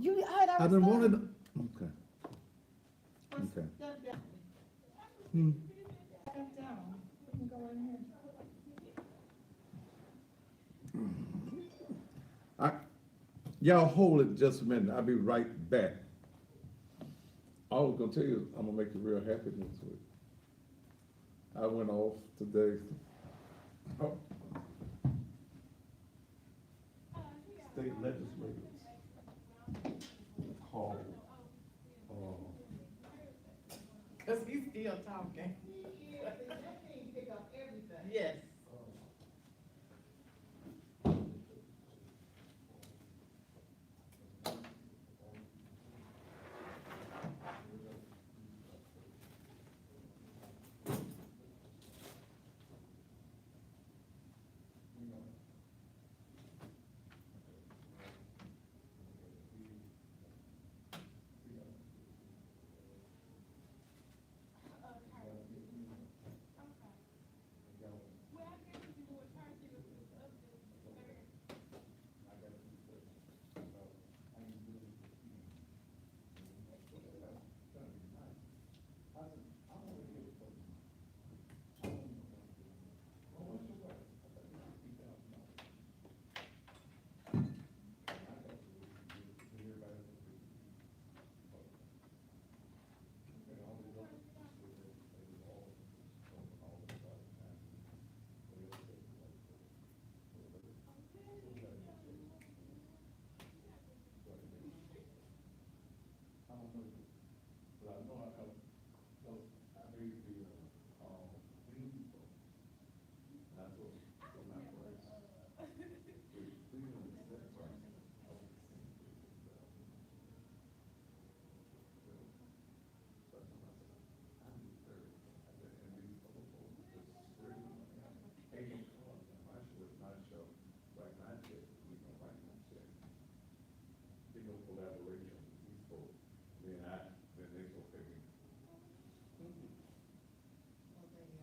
You heard I I was didn't want saying. it. Okay. Okay. Hmm. We can go in here. I, y'all hold it just a minute. I'll be right back. I was gonna tell you, I'm gonna make you real happy next week. I went off today. Oh, state legislators called, uh, Cause he's still talking. Yes.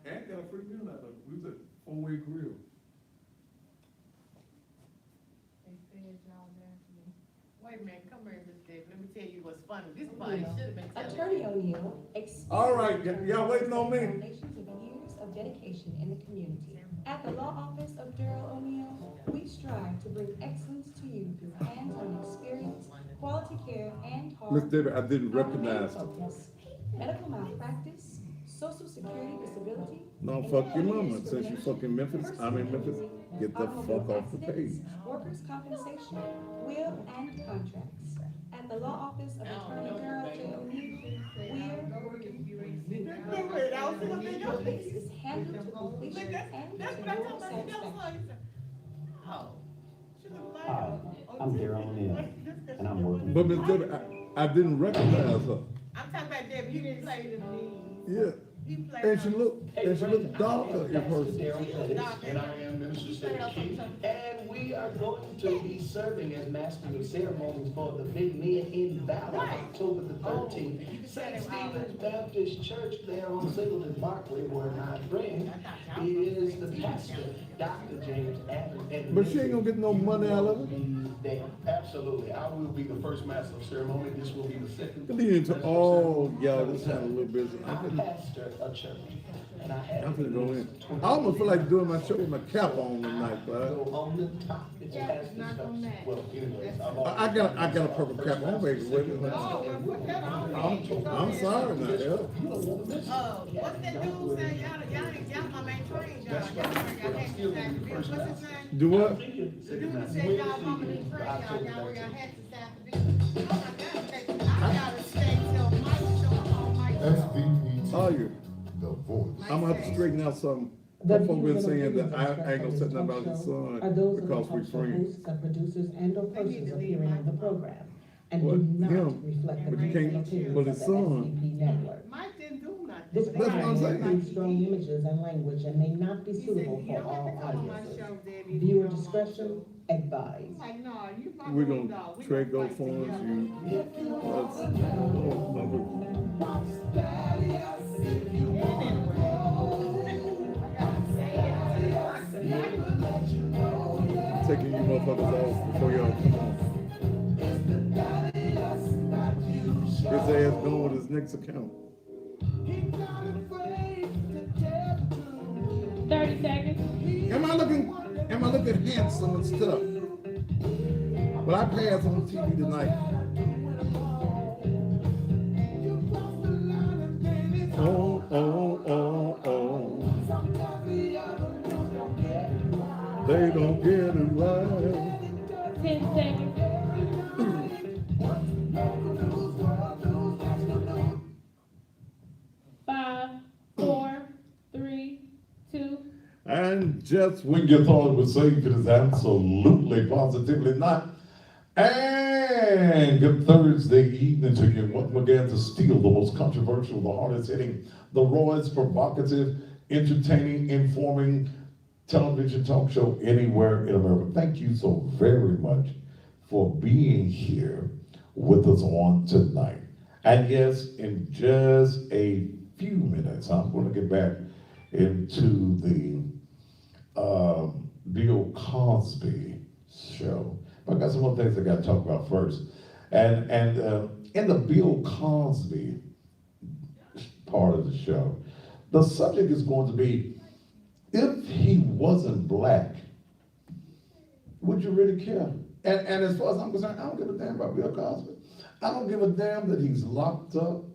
and got a free meal out of it. We was at four-way grill. They said y'all there for me. Wait a minute, come here, Miss David. Let me tell you what's funny. This body should have been telling. Attorney O'Neill experienced. All right, y'all waiting on me? Foundations of years of dedication in the community. At the law office of Daryl O'Neill, we strive to bring excellence to you through hands-on experience, quality care, and hard. Miss David, I didn't Our main recognize. focus, medical malpractice, social security disability. No, and fuck your employee mama. Since you discrimination, fucking Memphis, I'm in Memphis. Get the fuck off the page. Workers' compensation, will, and contracts. At the law office of Attorney Daryl J. O'Neill, Wait, I was sitting up in your your case is handled to completion and That's to what I your told my satisfaction. Oh. She looked like Hi, her. I'm Daryl O'Neill, and I'm working. But Miss David, I didn't recognize her. I'm talking about Debbie, you didn't play the lead. Yeah. He played. And she looked darker in person. Daryl Pettis, and I am Minister Stephen King, and we are going to be serving as master of ceremonies for the Big Men in Valley, October the 13th. St. Stephen's Baptist Church there on Singleton Barkley, where my friend is the pastor, Dr. James Adams. But she ain't gonna get no money out of it. Absolutely, I will be the first master of ceremony. This will be the second. Lead into all, y'all, this sound a little busy. I pastor a church, and I have. I'm gonna go in. I almost feel like doing my show with my cap on tonight, Go but on the top, it's pastor's first. Well, anyways, I got a purple cap on, baby. Wait a minute. I'm sorry now, yeah. What's that dude say? Y'all my main train, y'all got hats to stack the bill. What's his name? Do what? The dude that said y'all mama didn't train, y'all got hats to stack the bill. Oh my God, I gotta stay till Mike show up on Mike. SVP. Are you? The voice. I'm gonna have to straighten out something. The My folk been views saying and that I opinions ain't gonna say expressed nothing on about this his talk son show are those of the because we talk show friends. hosts and producers and or They need persons to leave appearing on the Mike program, and What, do not him? reflect the But you views and can't- opinions but of the his son- SVP network. Mike didn't do nothing. This That's what I'm program saying. includes strong images and language and may not be He said, suitable you for don't have all to come on my audiences. show, Debbie. if you Viewer don't want discretion to. advised. Like, no, you my We're bulldog. gonna We trade gonna go fight funds, together. taking you motherfuckers off before y'all come on. ass going with his next account. 30 seconds. Am I looking handsome and stuff? Well, I pass on TV tonight. Oh, oh, oh, oh. They don't get it right. 10 seconds. 5, 4, 3, 2. And just when you thought it was safe, it is absolutely, positively not. And good Thursday evening to you. Welcome again to Steal, the most controversial, the hardest hitting, the rawest, provocative, entertaining, informing television talk show anywhere in America. Thank you so very much for being here with us on tonight. And yes, in just a few minutes, I'm going to get back into the Bill Cosby show. But I got some more things I got to talk about first. And in the Bill Cosby part of the show, the subject is going to be, if he wasn't black, would you really care? And as far as I'm concerned, I don't give a damn about Bill Cosby. I don't give a damn that he's locked up.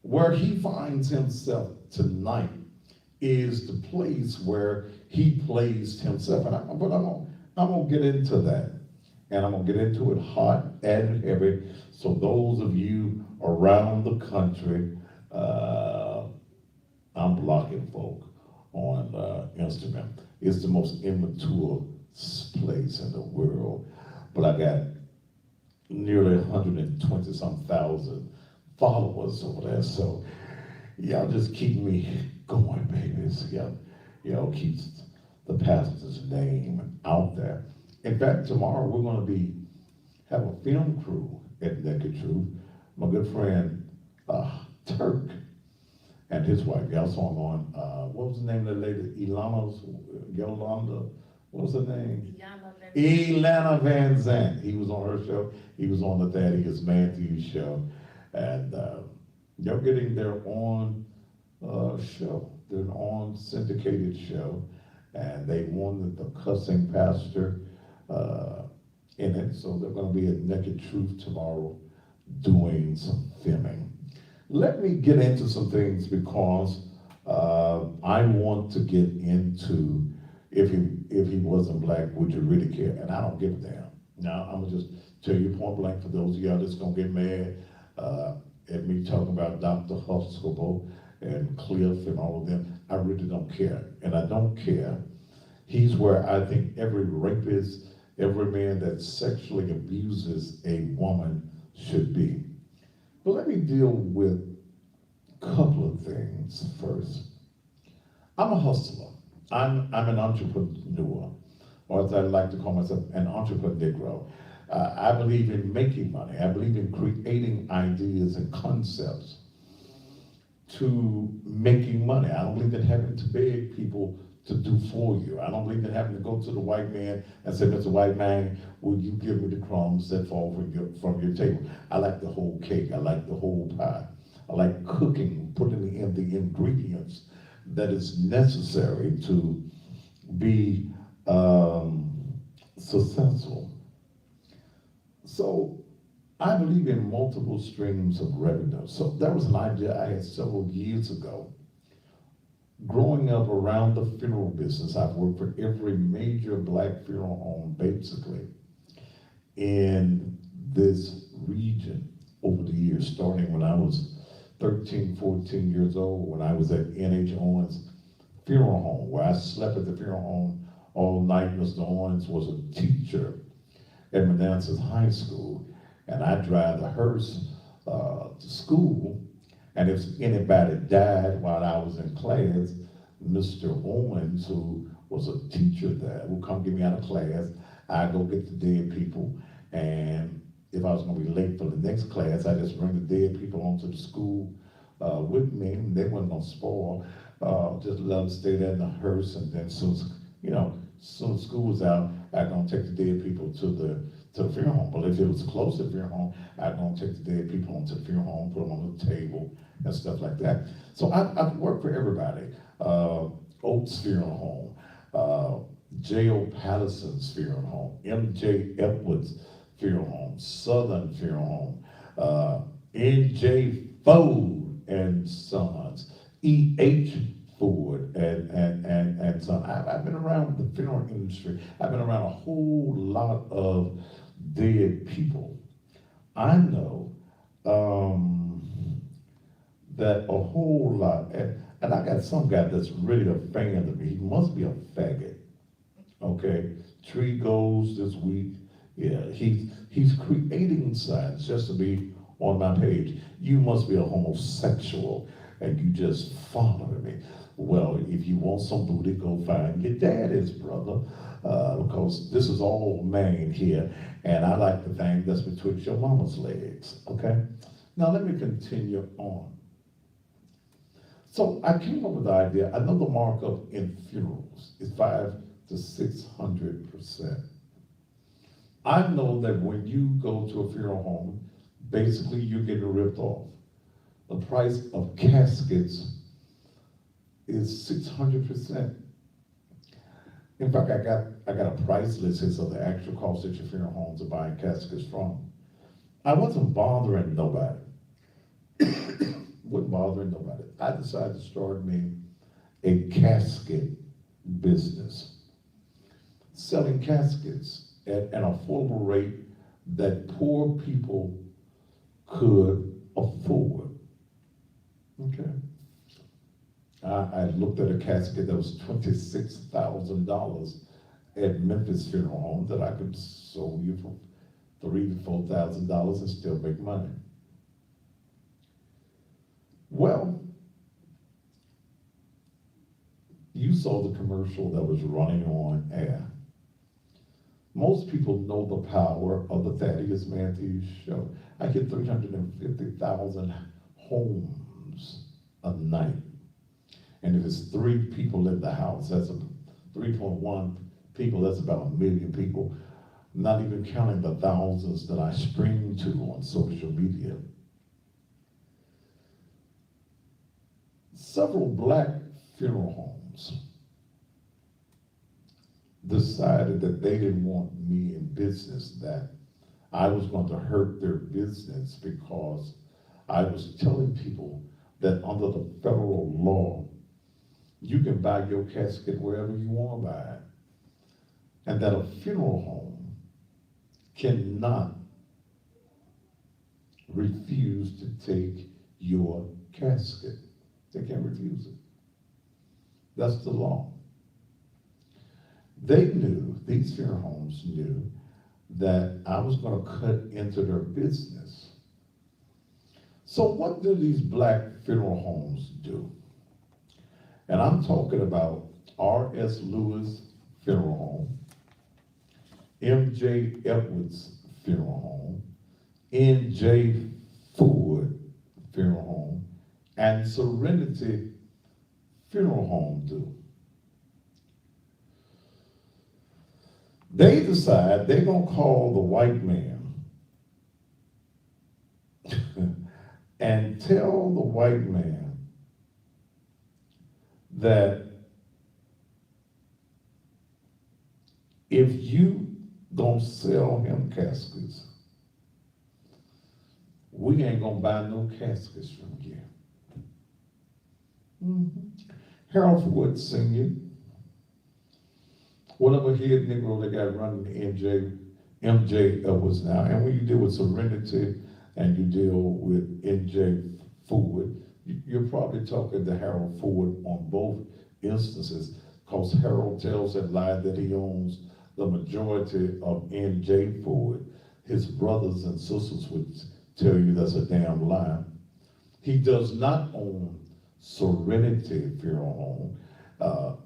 Where he finds himself tonight is the place where he placed himself. And I'm gonna get into that. And I'm gonna get into it hot and heavy. So those of you around the country, I'm blocking folk on Instagram. It's the most immature place in the world. But I got nearly 120 some thousand followers over there. So y'all just keep me going, babies. Y'all keep the pastor's name out there. In fact, tomorrow we're going to have a film crew at Naked Truth. My good friend Turk and his wife. Y'all saw him on what was the name of that lady? Yolanda. What was her name? Elana Van Zandt. He was on her show. He was on the Thaddeus Matthews show. And they're getting their own show. Their own syndicated show. And they wanted the cussing pastor in it. So they're going to be at Naked Truth tomorrow doing some filming. Let me get into some things because I want to get into if he wasn't black, would you really care? And I don't give a damn. Now, I'm gonna just tell you point blank for those of y'all that's gonna get mad at me talking about Dr. Huxtable and Cliff and all of them. I really don't care. And I don't care. He's where I think every rapist, every man that sexually abuses a woman should be. But let me deal with a couple of things first. I'm a hustler. I'm an entrepreneur, or as I like to call myself, an entrepreneur. I believe in making money. I believe in creating ideas and concepts to making money. I don't believe in having to beg people to do for you. I don't believe in having to go to the white man and say, Mr. White Man, will you give me the crumbs that fall from your table? I like the whole cake. I like the whole pie. I like cooking, putting in the ingredients that is necessary to be successful. So I believe in multiple streams of revenue. So that was an idea I had several years ago. Growing up around the funeral business, I've worked for every major black funeral home basically in this region over the years, starting when I was 13, 14 years old, when I was at N.H. Owens Funeral Home, where I slept at the funeral home all night. Mr. Owens was a teacher at Manassas High School, and I drive the hearse to school, and if anybody died while I was in class, Mr. Owens, who was a teacher there, would come get me out of class. I'd go get the dead people, and if I was gonna be late for the next class, I just bring the dead people onto the school with me. They wasn't gonna spoil. Just let them stay there in the hearse, and then soon as school was out, I gonna take the dead people to to the funeral home. But if it was close to the funeral home, I'd go and take the dead people home to the funeral home, put them on the table and stuff like that. So I've worked for everybody. Oaks Funeral Home, J.O. Patterson's Funeral Home, M.J. Edwards Funeral Home, Southern Funeral Home, N.J. Ford and Sons, E.H. Ford and Sons. I've been around the funeral industry. I've been around a whole lot of dead people. I know that a whole lot, and I got some guy that's really a fan of me. He must be a faggot. Okay, Tree goes this week. Yeah, he's creating signs just to be on my page. You must be a homosexual and you just follow me. Well, if you want some booty, go find your daddy's, brother, because this is all man here, and I like the thing that's betwixt your mama's legs. Okay, now let me continue on. So I came up with the idea. I know the markup in funerals is 500 to 600%. I know that when you go to a funeral home, basically you're getting ripped off. The price of caskets is 600%. In fact, I got a price list of the actual cost that your funeral homes are buying caskets from. I wasn't bothering nobody. Wasn't bothering nobody. I decided to start me a casket business, selling caskets at an affordable rate that poor people could afford. Okay. I looked at a casket that was $26,000 at Memphis Funeral Home that I could sell you for $3,000 to $4,000 and still make money. Well, you saw the commercial that was running on air. Most people know the power of the Thaddeus Matthews Show. I get 350,000 homes a night. And if it's 3 people in the house, that's 3.1 people, that's about 1 million people, not even counting the thousands that I stream to on social media. Several black funeral homes decided that they didn't want me in business, that I was going to hurt their business because I was telling people that under the federal law, you can buy your casket wherever you want to buy it, and that a funeral home cannot refuse to take your casket. They can't refuse it. That's the law. They knew, these funeral homes knew, that I was going to cut into their business. So what do these black funeral homes do? And I'm talking about R.S. Lewis Funeral Home, M.J. Edwards Funeral Home, N.J. Ford Funeral Home, and Serenity Funeral Home do. They decide they're gonna call the white man and tell the white man that if you don't sell him caskets, we ain't gonna buy no caskets from you. Harold Ford Sr., whatever head Negro they got running MJ Edwards now, and when you deal with Serenity and you deal with NJ Ford, you're probably talking to Harold Ford on both instances, because Harold tells that lie that he owns the majority of NJ Ford. His brothers and sisters would tell you that's a damn lie. He does not own Serenity Funeral Home.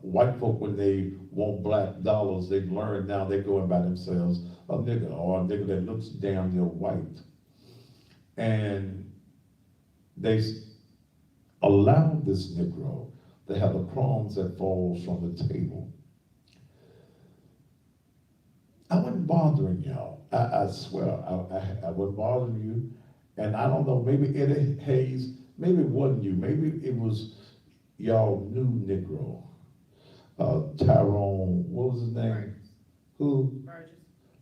White folk, when they want black dollars, they've learned now they go and buy themselves a nigger, or a nigger that looks damn near white. And they allow this Negro to have the crumbs that falls from the table. I wasn't bothering y'all. I swear, I wasn't bothering you. And I don't know, maybe Eddie Hayes, maybe it wasn't you, maybe it was y'all new Negro. Tyrone, what was his name? Who?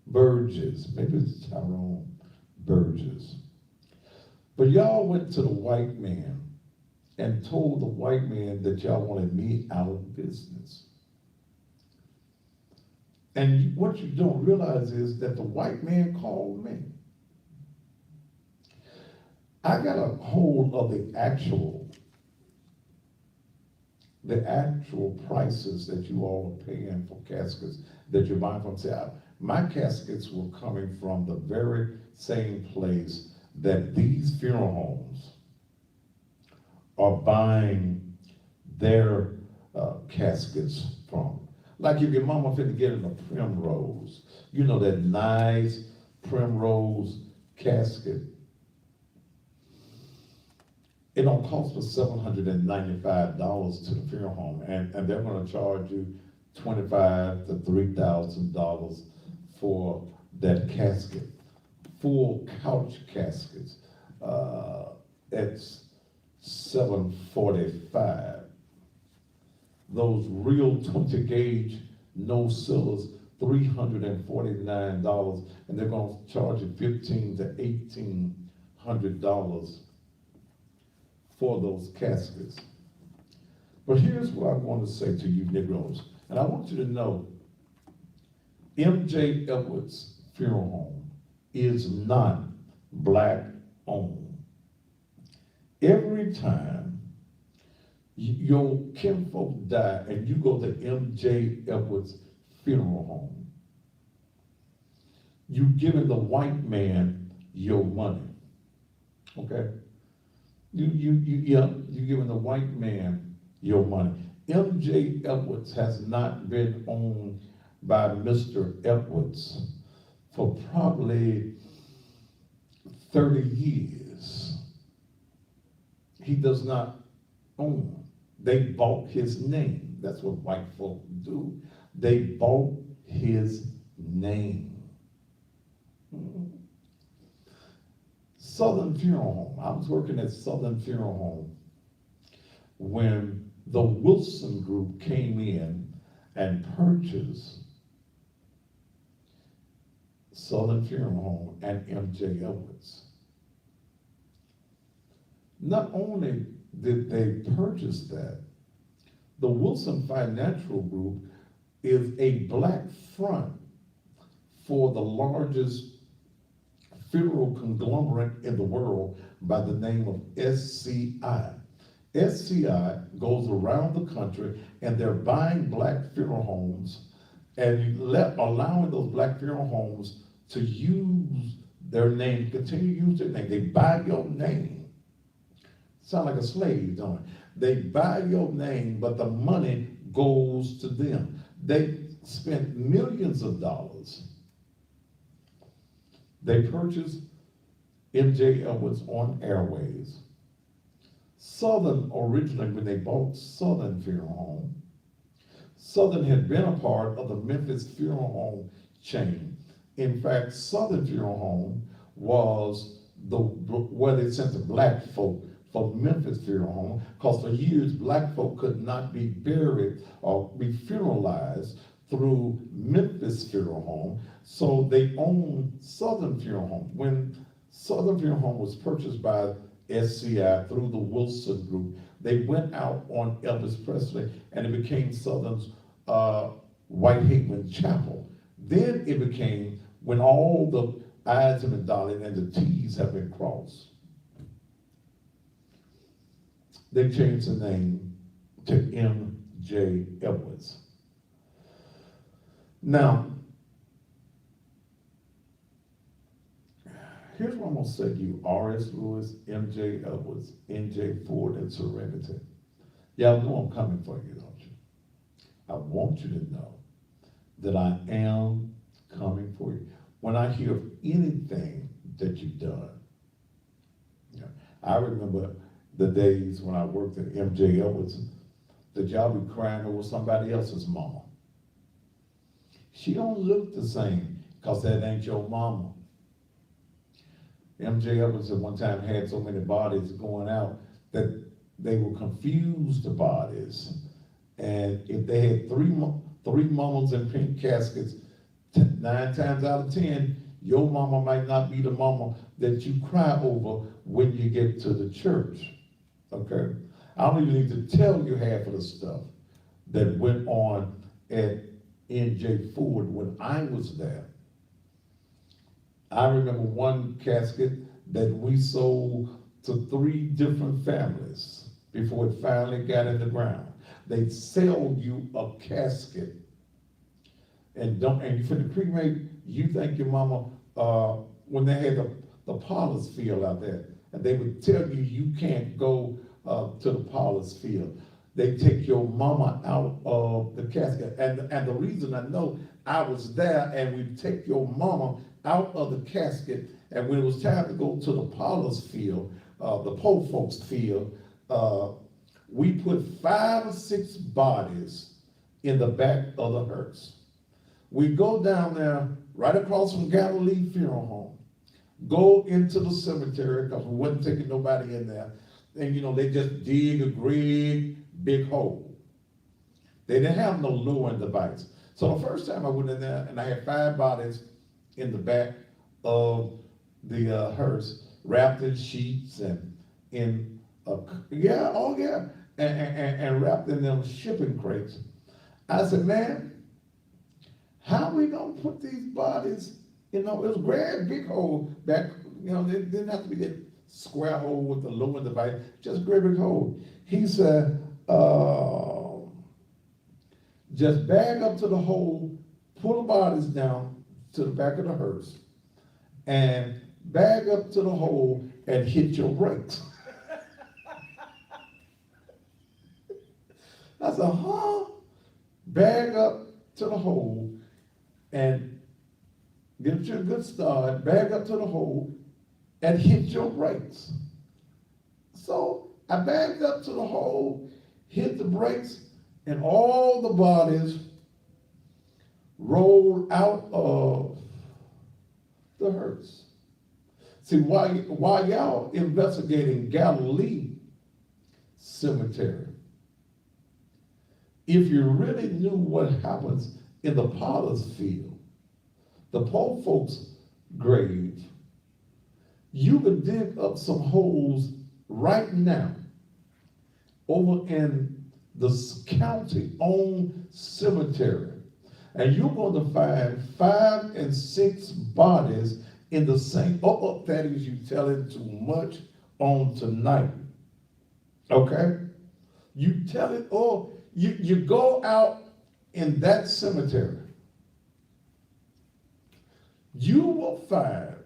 Burgess. Maybe it's Tyrone Burgess. But y'all went to the white man and told the white man that y'all wanted me out of business. And what you don't realize is that the white man called me. I got a hold of the actual prices that you all are paying for caskets that you're buying from. Say, my caskets were coming from the very same place that these funeral homes are buying their caskets from. Like if your mama finna get in a primrose, you know, that nice primrose casket. It don't cost us $795 to the funeral home, and they're gonna charge you $2,500 to $3,000 for that casket. Full couch caskets, it's $745. Those real 20 gauge no cillars, $349, and they're gonna charge you $1,500 to $1,800 for those caskets. But here's what I want to say to you Negroes, and I want you to know, M.J. Edwards Funeral Home is not black owned. Every time your kinfolk die and you go to M.J. Edwards Funeral Home, you giving the white man your money, okay? You giving the white man your money. M.J. Edwards has not been owned by Mr. Edwards for probably 30 years. He does not own. They bought his name. That's what white folk do. They bought his name. Southern Funeral Home. I was working at Southern Funeral Home when the Wilson Group came in and purchased Southern Funeral Home and M.J. Edwards. Not only did they purchase that, the Wilson Financial Group is a black front for the largest funeral conglomerate in the world by the name of SCI. SCI goes around the country and they're buying black funeral homes and allowing those black funeral homes to use their name, continue to use their name. They buy your name. Sound like a slave, don't it? They buy your name, but the money goes to them. They spent millions of dollars. They purchased M.J. Edwards on Airways. Southern, originally, when they bought Southern Funeral Home, Southern had been a part of the Memphis Funeral Home chain. In fact, Southern Funeral Home was where they sent the black folk for Memphis Funeral Home, because for years, black folk could not be buried or be funeralized through Memphis Funeral Home, so they owned Southern Funeral Home. When Southern Funeral Home was purchased by SCI through the Wilson Group, they went out on Elvis Presley and it became Southern's Whitehaven Chapel. Then it became, when all the I's have been dotted and the T's have been crossed, they changed the name to M.J. Edwards. Now, here's what I'm gonna say to you: R.S. Lewis, M.J. Edwards, N.J. Ford, and Serenity. Y'all know I'm coming for you, don't you? I want you to know that I am coming for you. When I hear of anything that you've done, I remember the days when I worked at M.J. Edwards, that y'all be crying over somebody else's mama. She don't look the same. cause that ain't your mama. MJ Evans at one time had so many bodies going out that they would confuse the bodies. And if they had three mamas in pink caskets, 9 times out of 10, your mama might not be the mama that you cry over when you get to the church, okay? I don't even need to tell you half of the stuff that went on at N.J. Ford when I was there. I remember one casket that we sold to 3 different families before it finally got in the ground. They'd sell you a casket and you finna cremate, you think your mama, when they had the Paulus field out there, and they would tell you you can't go to the Paulus field. They take your mama out of the casket. And the reason I know, I was there, and we'd take your mama out of the casket, and when it was time to go to the Paulus field, the poor folks field, we put 5 or 6 bodies in the back of the hearse. We go down there, right across from Galilee Funeral Home, go into the cemetery, because we wasn't taking nobody in there, and they just dig a great big hole. They didn't have no lowering device. So the first time I went in there, and I had 5 bodies in the back of the hearse, wrapped in sheets and in and wrapped in them shipping crates. I said, man, how we gonna put these bodies, it was a great big hole back, it didn't have to be that square hole with the lowering device, just a great big hole. He said, just bag up to the hole, pull the bodies down to the back of the hearse, and bag up to the hole and hit your brakes. I said, huh? Bag up to the hole and get you a good start, bag up to the hole and hit your brakes. So I bagged up to the hole, hit the brakes, and all the bodies rolled out of the hearse. See, while y'all investigating Galilee Cemetery, if you really knew what happens in the potter's field, the poor folks' grave, you could dig up some holes right now over in the county-owned cemetery, and you're going to find 5 and 6 bodies in the same, that is you telling too much on tonight, okay? You tell it, you go out in that cemetery, you will find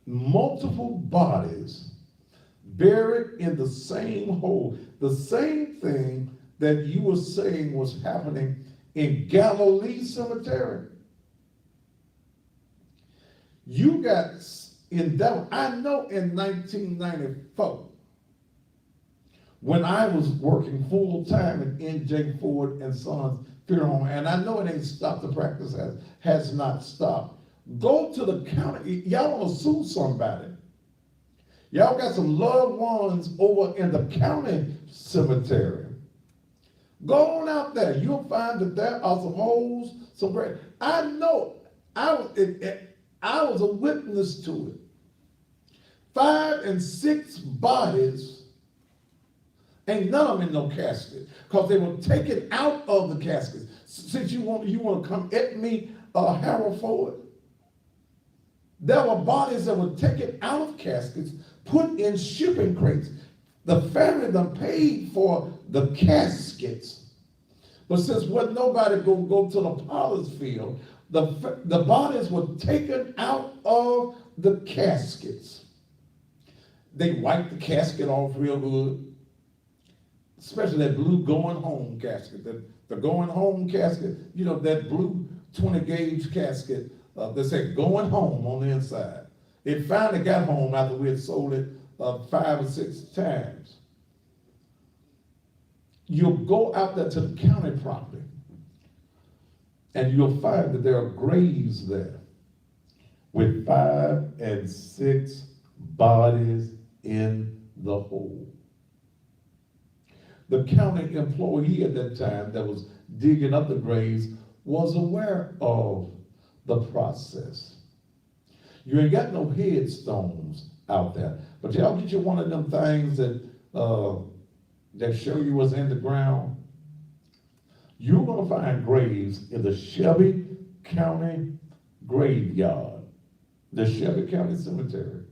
multiple bodies buried in the same hole. The same thing that you were saying was happening in Galilee Cemetery. You got in that, I know in 1994, when I was working full-time at N.J. Ford and Sons Funeral Home, and I know it ain't stopped, the practice has not stopped. Go to the county, y'all want to sue somebody. Y'all got some loved ones over in the county cemetery. Go on out there, you'll find that there are some holes, some graves. I know, I was a witness to it. 5 and 6 bodies, ain't none of them in no casket, because they were taken out of the caskets. Since you want to come at me, Harold Ford, there were bodies that were taken out of caskets, put in shipping crates. The family done paid for the caskets, but since wasn't nobody gonna go to the potter's field, the bodies were taken out of the caskets. They wiped the casket off real good, especially that blue going home casket, the going home casket, that blue 20 gauge casket that said going home on the inside. It finally got home after we had sold it 5 or 6 times. You'll go out there to the county property, And you'll find that there are graves there with 5 and 6 bodies in the hole. The county employee at that time that was digging up the graves was aware of the process. You ain't got no headstones out there, but y'all get you one of them things that show you what's in the ground. You're gonna find graves in the Shelby County graveyard, the Shelby County Cemetery,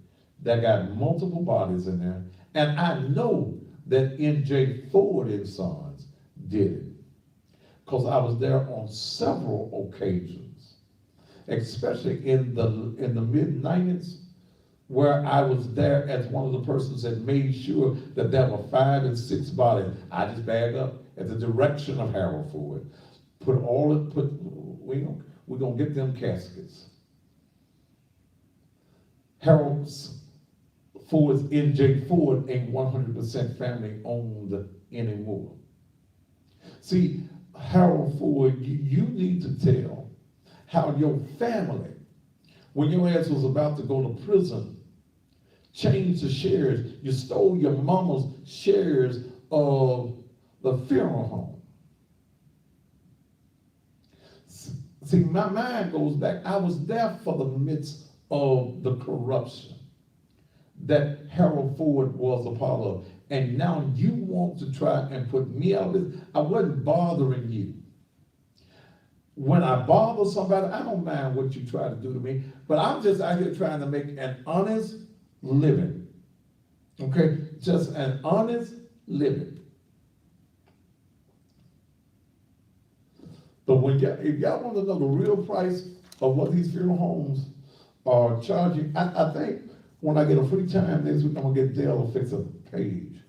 that got multiple bodies in there. And I know that N.J. Ford and Sons did it, because I was there on several occasions, especially in the mid-90s, where I was there as one of the persons that made sure that there were 5 and 6 bodies. I just bagged up at the direction of Harold Ford. We're gonna get them caskets. Harold Ford's N.J. Ford ain't 100% family owned anymore. See, Harold Ford, you need to tell how your family, when your ass was about to go to prison, changed the shares. You stole your mama's shares of the funeral home. See, my mind goes back. I was there for the midst of the corruption that Harold Ford was a part of. And now you want to try and put me out of this. I wasn't bothering you. When I bother somebody, I don't mind what you try to do to me, but I'm just out here trying to make an honest living. Okay? Just an honest living. But if y'all want to know the real price of what these funeral homes are charging, I think when I get a free time next week, I'm gonna get Dale to fix a page.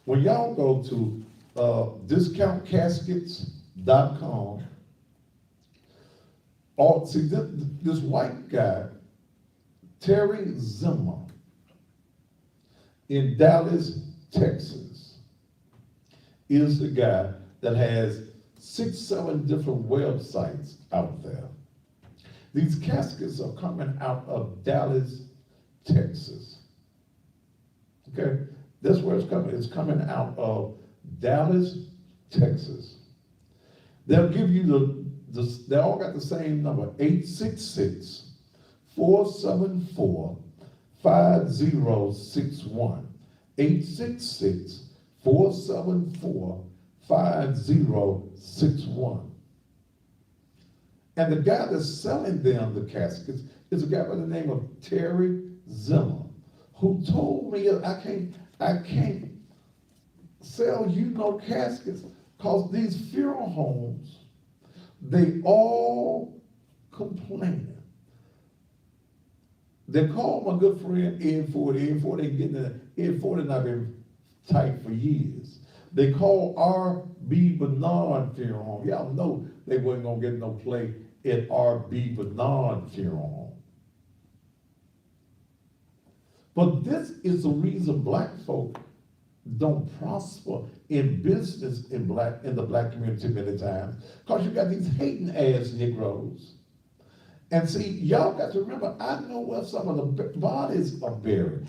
When y'all go to discountcaskets.com, see this white guy, Terry Zimmer, in Dallas, Texas, is the guy that has 6-7 different websites out there. These caskets are coming out of Dallas, Texas. Okay, that's where it's coming. It's coming out of Dallas, Texas. They'll give you they all got the same number, 866-474-5061. 866-474-5061. And the guy that's selling them the caskets is a guy by the name of Terry Zimmer, who told me I can't sell you no caskets because these funeral homes, they all complaining. They called my good friend Ed Ford. Ed Ford ain't getting it. Ed Ford has not been tight for years. They called R.B. Bernard Funeral Home. Y'all know they wasn't gonna get no play at R.B. Bernard Funeral Home. But this is the reason black folk don't prosper in business in the black community many times, because you got these hating ass Negroes. And see, y'all got to remember, I know where some of the bodies are buried.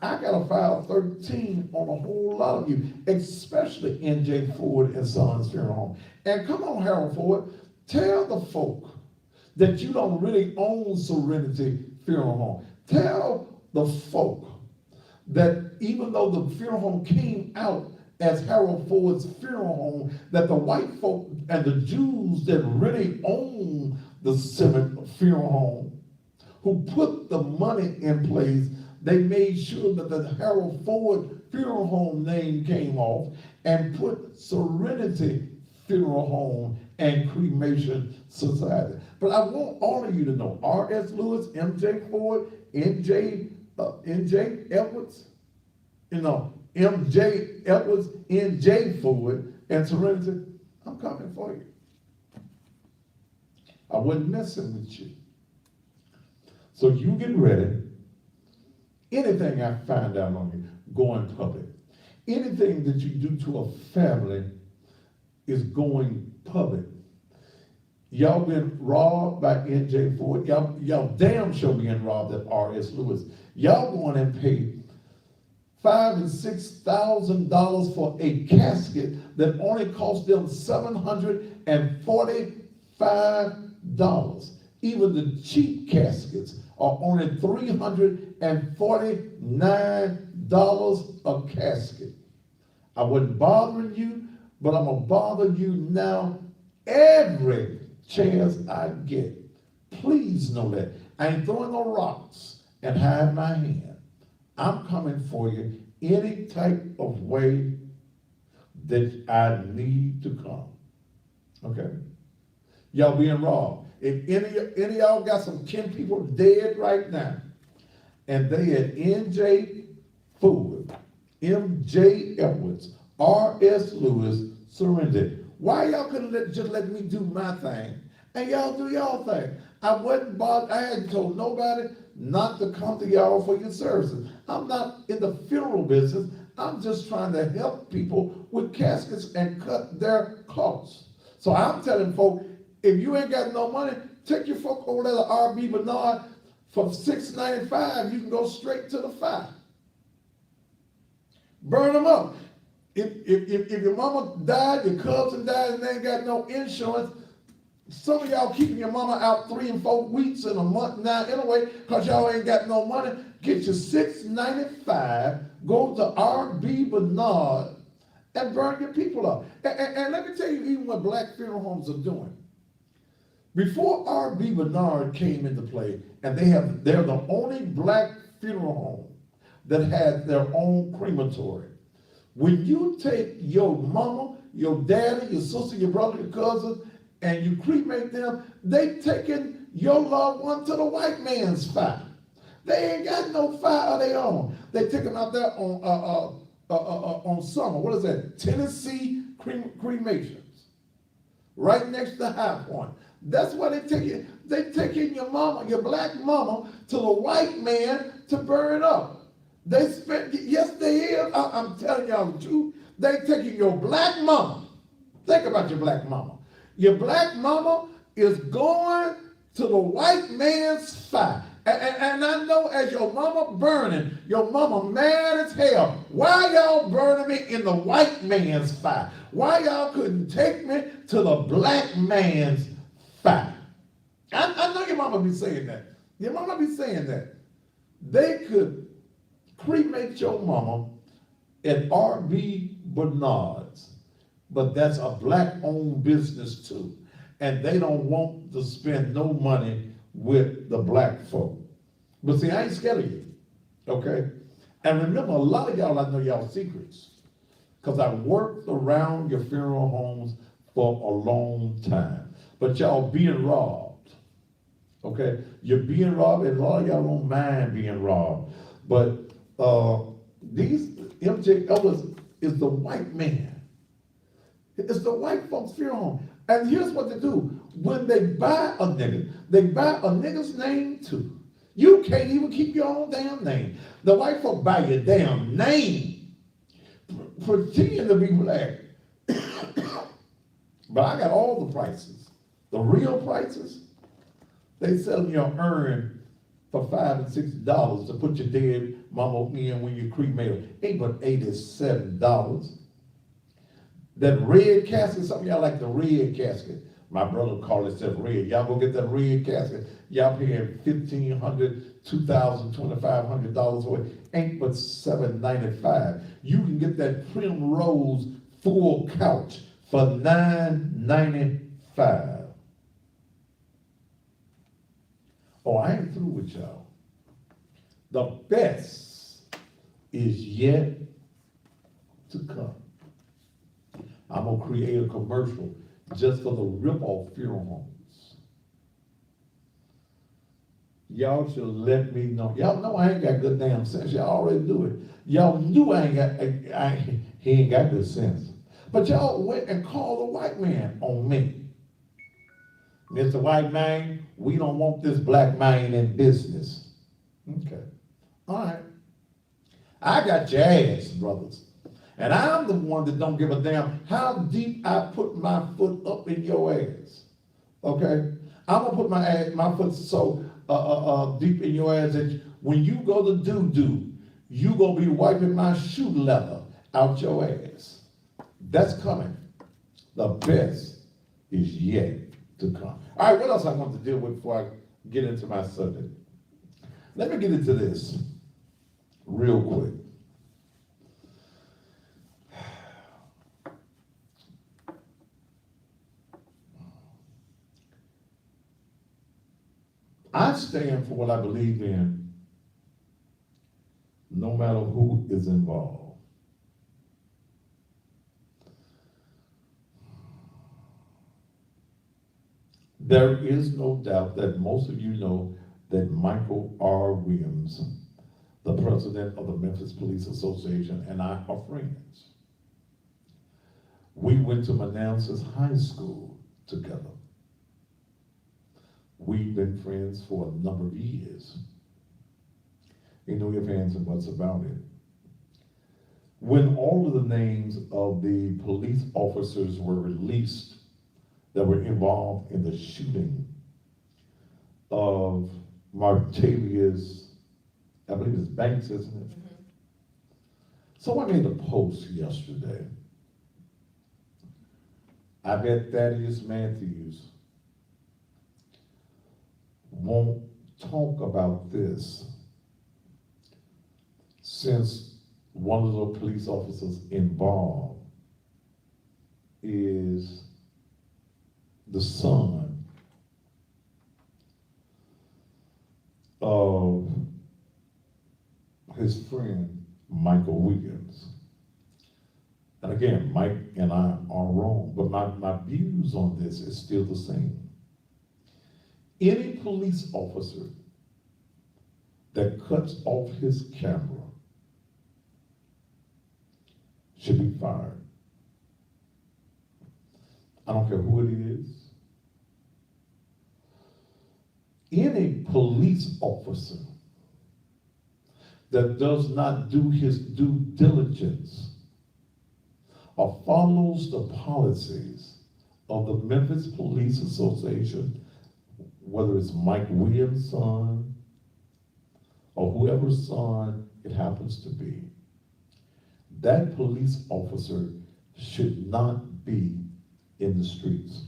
I got to file 13 on a whole lot of you, especially N.J. Ford and Sons Funeral Home. And come on, Harold Ford, tell the folk that you don't really own Serenity Funeral Home. Tell the folk that even though the funeral home came out as Harold Ford's funeral home, that the white folk and the Jews that really own the funeral home, who put the money in place, they made sure that the Harold Ford Funeral Home name came off and put Serenity Funeral Home and Cremation Society. But I want all of you to know, R.S. Lewis, M.J. Ford, N.J. Edwards, M.J. Edwards, N.J. Ford, and Serenity, I'm coming for you. I wasn't messing with you. So you get ready. Anything I find out on you, going public. Anything that you do to a family is going public. Y'all been robbed by NJ Ford. Y'all damn sure being robbed at RS Lewis. Y'all going and pay $5,000 and $6,000 for a casket that only cost them $745. Even the cheap caskets are only $349 a casket. I wasn't bothering you, but I'm gonna bother you now every chance I get. Please know that. I ain't throwing no rocks and hide my hand. I'm coming for you any type of way that I need to come. Okay? Y'all being robbed. If any of y'all got some kin people dead right now, and they at NJ Ford, MJ Edwards, RS Lewis, surrendered. Why y'all couldn't just let me do my thing and y'all do y'all thing? I wasn't bothered. I hadn't told nobody not to come to y'all for your services. I'm not in the funeral business. I'm just trying to help people with caskets and cut their costs. So I'm telling folk, if you ain't got no money, take your folk over there to R.B. Bernard for $6.95. You can go straight to the fire. Burn them up. If your mama died, your cousin died, and they ain't got no insurance, some of y'all keeping your mama out 3 and 4 weeks in a month now anyway, because y'all ain't got no money. Get your $6.95, go to R.B. Bernard, and burn your people up. And let me tell you even what black funeral homes are doing. Before R.B. Bernard came into play, and they're the only black funeral home that has their own crematory. When you take your mama, your daddy, your sister, your brother, your cousin, and you cremate them, they taking your loved one to the white man's fire. They ain't got no fire of their own. They take them out there on summer. What is that? Tennessee cremations, right next to High Point. That's why they take it. They taking your mama, your black mama, to the white man to burn up. They spent, yes, they is. I'm telling y'all the truth. They taking your black mama. Think about your black mama. Your black mama is going to the white man's fire. And I know as your mama burning, your mama mad as hell. Why y'all burning me in the white man's fire? Why y'all couldn't take me to the black man's fire? I know your mama be saying that. Your mama be saying that. They could cremate your mama at R.B. Bernard's, but that's a black-owned business too. And they don't want to spend no money with the black folk. But see, I ain't scared of you, okay? And remember, a lot of y'all, I know y'all secrets, because I worked around your funeral homes for a long time. But y'all being robbed, okay? You're being robbed, and a lot of y'all don't mind being robbed. But these MJ Ellis is the white man. It's the white folks' funeral home. And here's what they do. When they buy a nigga, they buy a nigga's name too. You can't even keep your own damn name. The white folk buy your damn name. Pretend to be black. But I got all the prices. The real prices, they selling your urn for $5 and $6 to put your dead mama in when you cremate her. Ain't but $87. That red casket, some of y'all like the red casket. My brother called himself red. Y'all go get that red casket. Y'all paying $1,500, $2,000, $2,500 for it. Ain't but $795. You can get that primrose full couch for $995. Oh, I ain't through with y'all. The best is yet to come. I'm gonna create a commercial just for the rip-off funeral homes. Y'all should let me know. Y'all know I ain't got good damn sense. Y'all already do it. Y'all knew he ain't got good sense. But y'all went and called the white man on me. Mr. White Man, we don't want this black man in business. Okay, all right. I got your ass, brothers. And I'm the one that don't give a damn how deep I put my foot up in your ass. okay? I'm gonna put my foot so, deep in your ass that when you go to do, you gonna be wiping my shoe leather out your ass. That's coming. The best is yet to come. All right, what else I want to deal with before I get into my subject? Let me get into this real quick. I stand for what I believe in, no matter who is involved. There is no doubt that most of you know that Michael R. Williams, the president of the Memphis Police Association, and I are friends. We went to Manassas High School together. We've been friends for a number of years. You know your fans and what's about it. When all of the names of the police officers were released that were involved in the shooting of Martavius, I believe it's Banks, isn't it? So I made a post yesterday. I bet Thaddeus Matthews won't talk about this since one of the police officers involved is the son of his friend Michael Williams. And again, Mike and I are wrong, but my views on this is still the same. Any police officer that cuts off his camera should be fired. I don't care who it is. Any police officer that does not do his due diligence or follows the policies of the Memphis Police Association, whether it's Mike Williams' son or whoever's son it happens to be, that police officer should not be in the streets.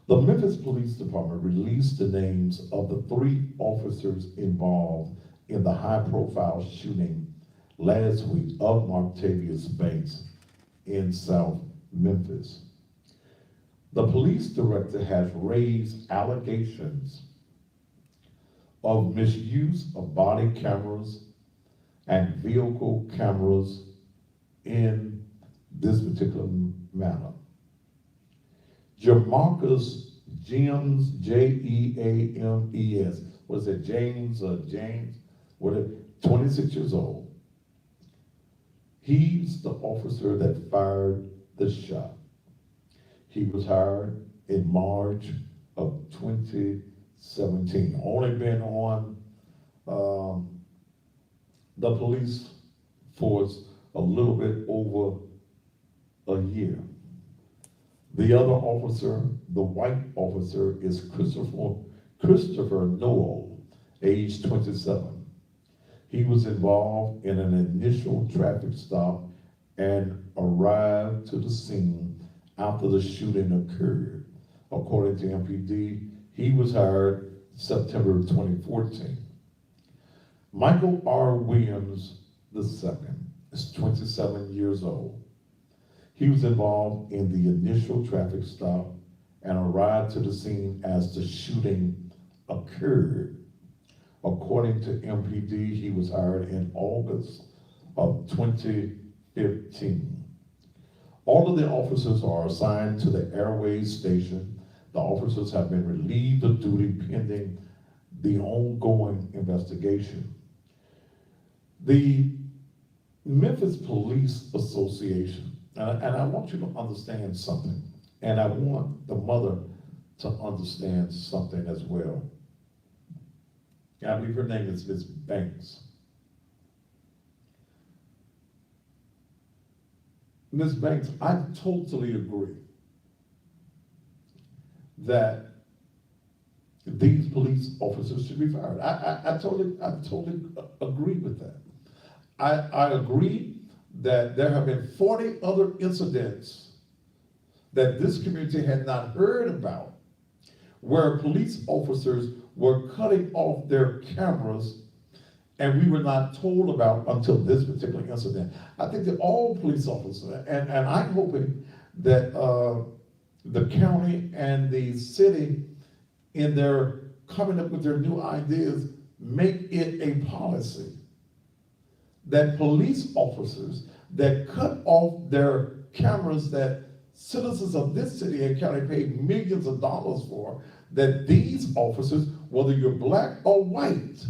The Memphis Police Department released the names of the 3 officers involved in the high-profile shooting last week of Martavius Banks in South Memphis. The police director has raised allegations of misuse of body cameras and vehicle cameras in this particular matter. Jamarcus James, James, was it James, 26 years old. He's the officer that fired the shot. He was hired in March of 2017. Only been on the police force a little bit over a year. The other officer, the white officer, is Christopher Noel, age 27. He was involved in an initial traffic stop and arrived to the scene after the shooting occurred. According to MPD, he was hired September 2014. Michael R. Williams II is 27 years old. He was involved in the initial traffic stop and arrived to the scene as the shooting occurred. According to MPD, he was hired in August of 2015. All of the officers are assigned to the Airways station. The officers have been relieved of duty pending the ongoing investigation. The Memphis Police Association, and I want you to understand something, and I want the mother to understand something as well. I believe her name is Ms. Banks. Ms. Banks, I totally agree that these police officers should be fired. I totally agree with that. I agree that there have been 40 other incidents that this community had not heard about, where police officers were cutting off their cameras and we were not told about until this particular incident. I think that all police officers, and I'm hoping that the county and the city, in their coming up with their new ideas, make it a policy that police officers that cut off their cameras that citizens of this city and county pay millions of dollars for, that these officers, whether you're black or white,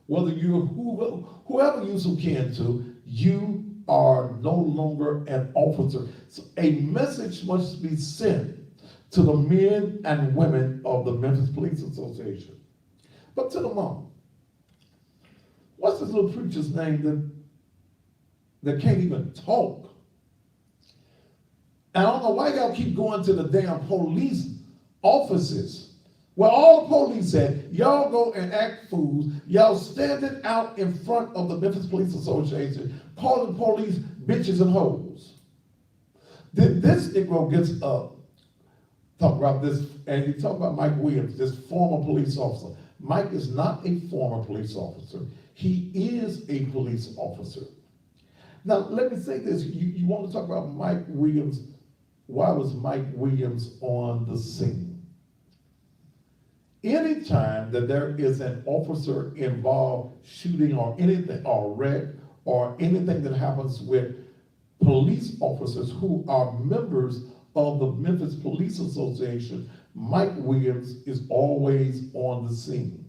whether you're whoever you so can to, you are no longer an officer. So a message must be sent to the men and women of the Memphis Police Association. But to the mom, what's this little preacher's name that can't even talk? And I don't know why y'all keep going to the damn police offices where all the police at. Y'all go and act fools. Y'all standing out in front of the Memphis Police Association calling police bitches and hoes. Then this Negro gets up, talk about this, and he talk about Mike Williams, this former police officer. Mike is not a former police officer. He is a police officer. Now, let me say this. You want to talk about Mike Williams. Why was Mike Williams on the scene? Anytime that there is an officer involved shooting or anything, or wreck, or anything that happens with police officers who are members of the Memphis Police Association, Mike Williams is always on the scene.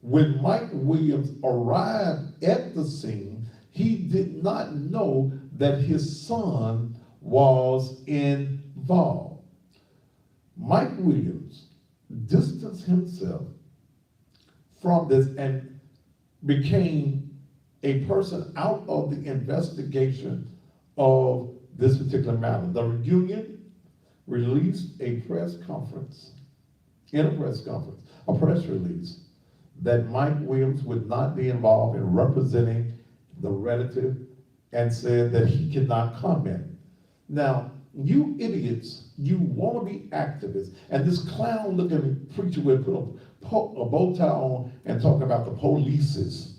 When Mike Williams arrived at the scene, he did not know that his son was involved. Mike Williams distanced himself from this and became a person out of the investigation of this particular matter. The union released a press release, that Mike Williams would not be involved in representing the relative, and said that he cannot comment. Now, you idiots, you want to be activists, and this clown-looking preacher would put a bow tie on and talk about the polices.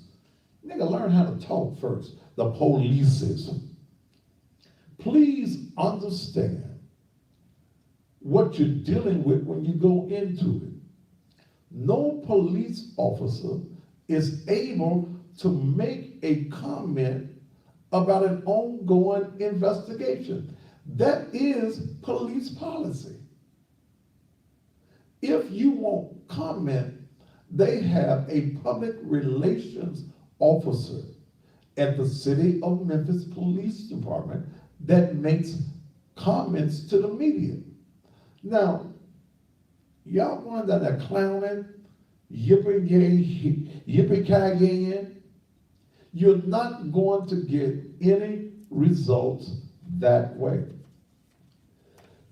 Nigga, learn how to talk first. The polices. Please understand what you're dealing with when you go into it. No police officer is able to make a comment about an ongoing investigation. That is police policy. If you won't comment, they have a public relations officer at the City of Memphis Police Department that makes comments to the media. Now, y'all going down there clowning, yippee-ki-yay, you're not going to get any results that way.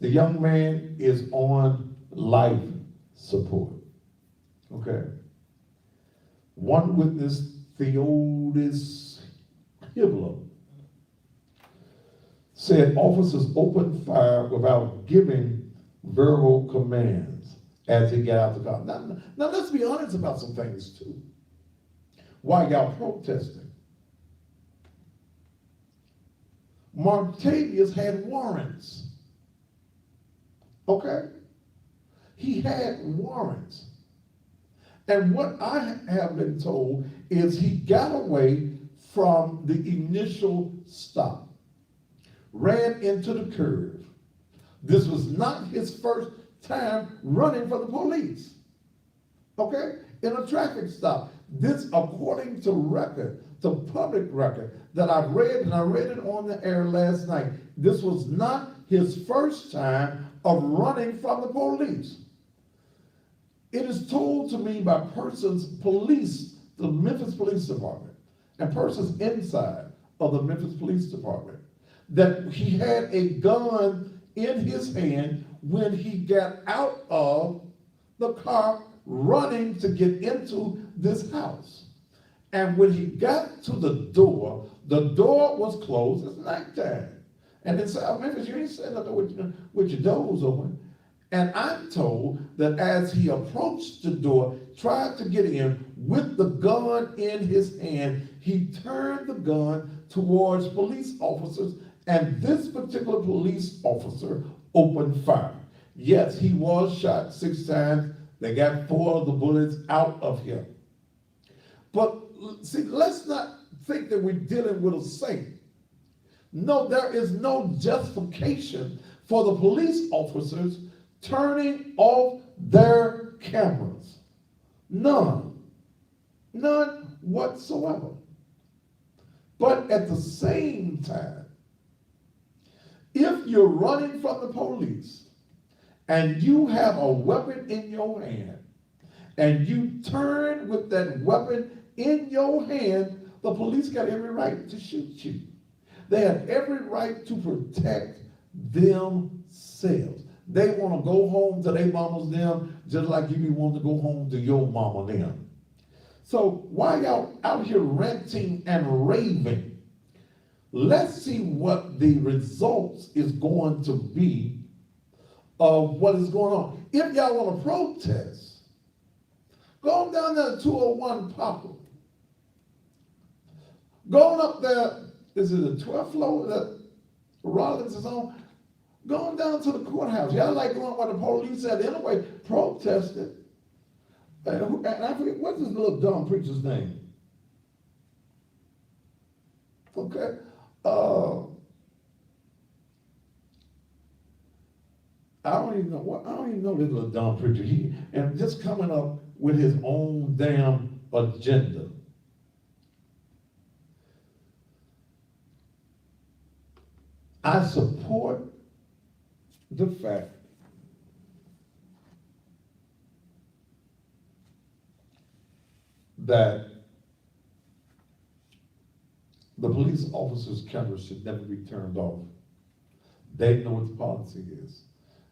The young man is on life support, okay? One witness, Theodis Hibler, said officers opened fire without giving verbal commands as he got out the car. Now let's be honest about some things too. Why y'all protesting? Martavius had warrants. Okay? He had warrants. And what I have been told is he got away from the initial stop, ran into the curve. This was not his first time running for the police. Okay? In a traffic stop. This, according to record, to public record that I've read, and I read it on the air last night, this was not his first time of running from the police. It is told to me by persons, the Memphis Police Department, and persons inside of the Memphis Police Department, that he had a gun in his hand when he got out of the car running to get into this house. And when he got to the door was closed. It's nighttime. And they said, oh, Memphis, you ain't sitting up there with your doors open. And I'm told that as he approached the door, tried to get in with the gun in his hand, he turned the gun towards police officers, and this particular police officer opened fire. Yes, he was shot 6 times. They got 4 of the bullets out of him. But see, let's not think that we're dealing with a saint. No, there is no justification for the police officers turning off their cameras. None. None whatsoever. But at the same time, if you're running from the police and you have a weapon in your hand and you turn with that weapon in your hand, the police got every right to shoot you. They have every right to protect themselves. They want to go home to their mamas them, just like you be wanting to go home to your mama them. So while y'all out here ranting and raving, let's see what the results is going to be of what is going on. If y'all want to protest, go on down there to 201 Poplar. Going up there, is it the 12th floor that Rollins is on? Going down to the courthouse. Y'all like going where the police at anyway, protesting. And I forget, what's this little dumb preacher's name? Okay. I don't even know this little dumb preacher. And just coming up with his own damn agenda. I support the fact that the police officers' cameras should never be turned off. They know what the policy is.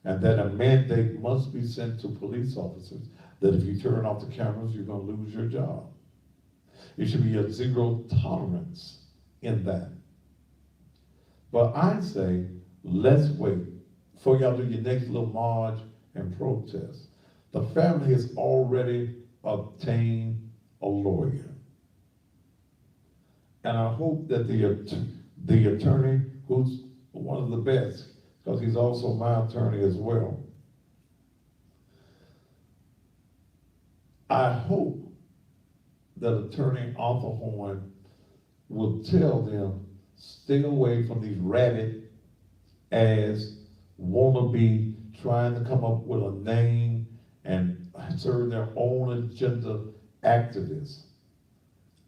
And that a mandate must be sent to police officers that if you turn off the cameras, you're going to lose your job. It should be a zero tolerance in that. But I say, let's wait before y'all do your next little march and protest. The family has already obtained a lawyer. And I hope that the attorney, who's one of the best, because he's also my attorney as well, I hope that Attorney Arthur Horn will tell them, stay away from these rabbit ass wannabe trying to come up with a name and serve their own agenda activists.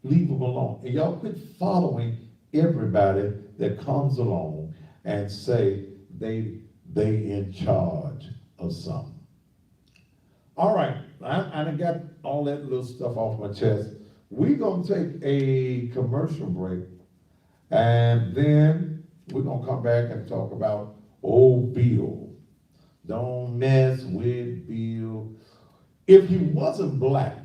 Leave them alone. And y'all quit following everybody that comes along and say they in charge of something. All right, I done got all that little stuff off my chest. We're gonna take a commercial break, and then we're gonna come back and talk about old Bill. Don't mess with Bill. If he wasn't black,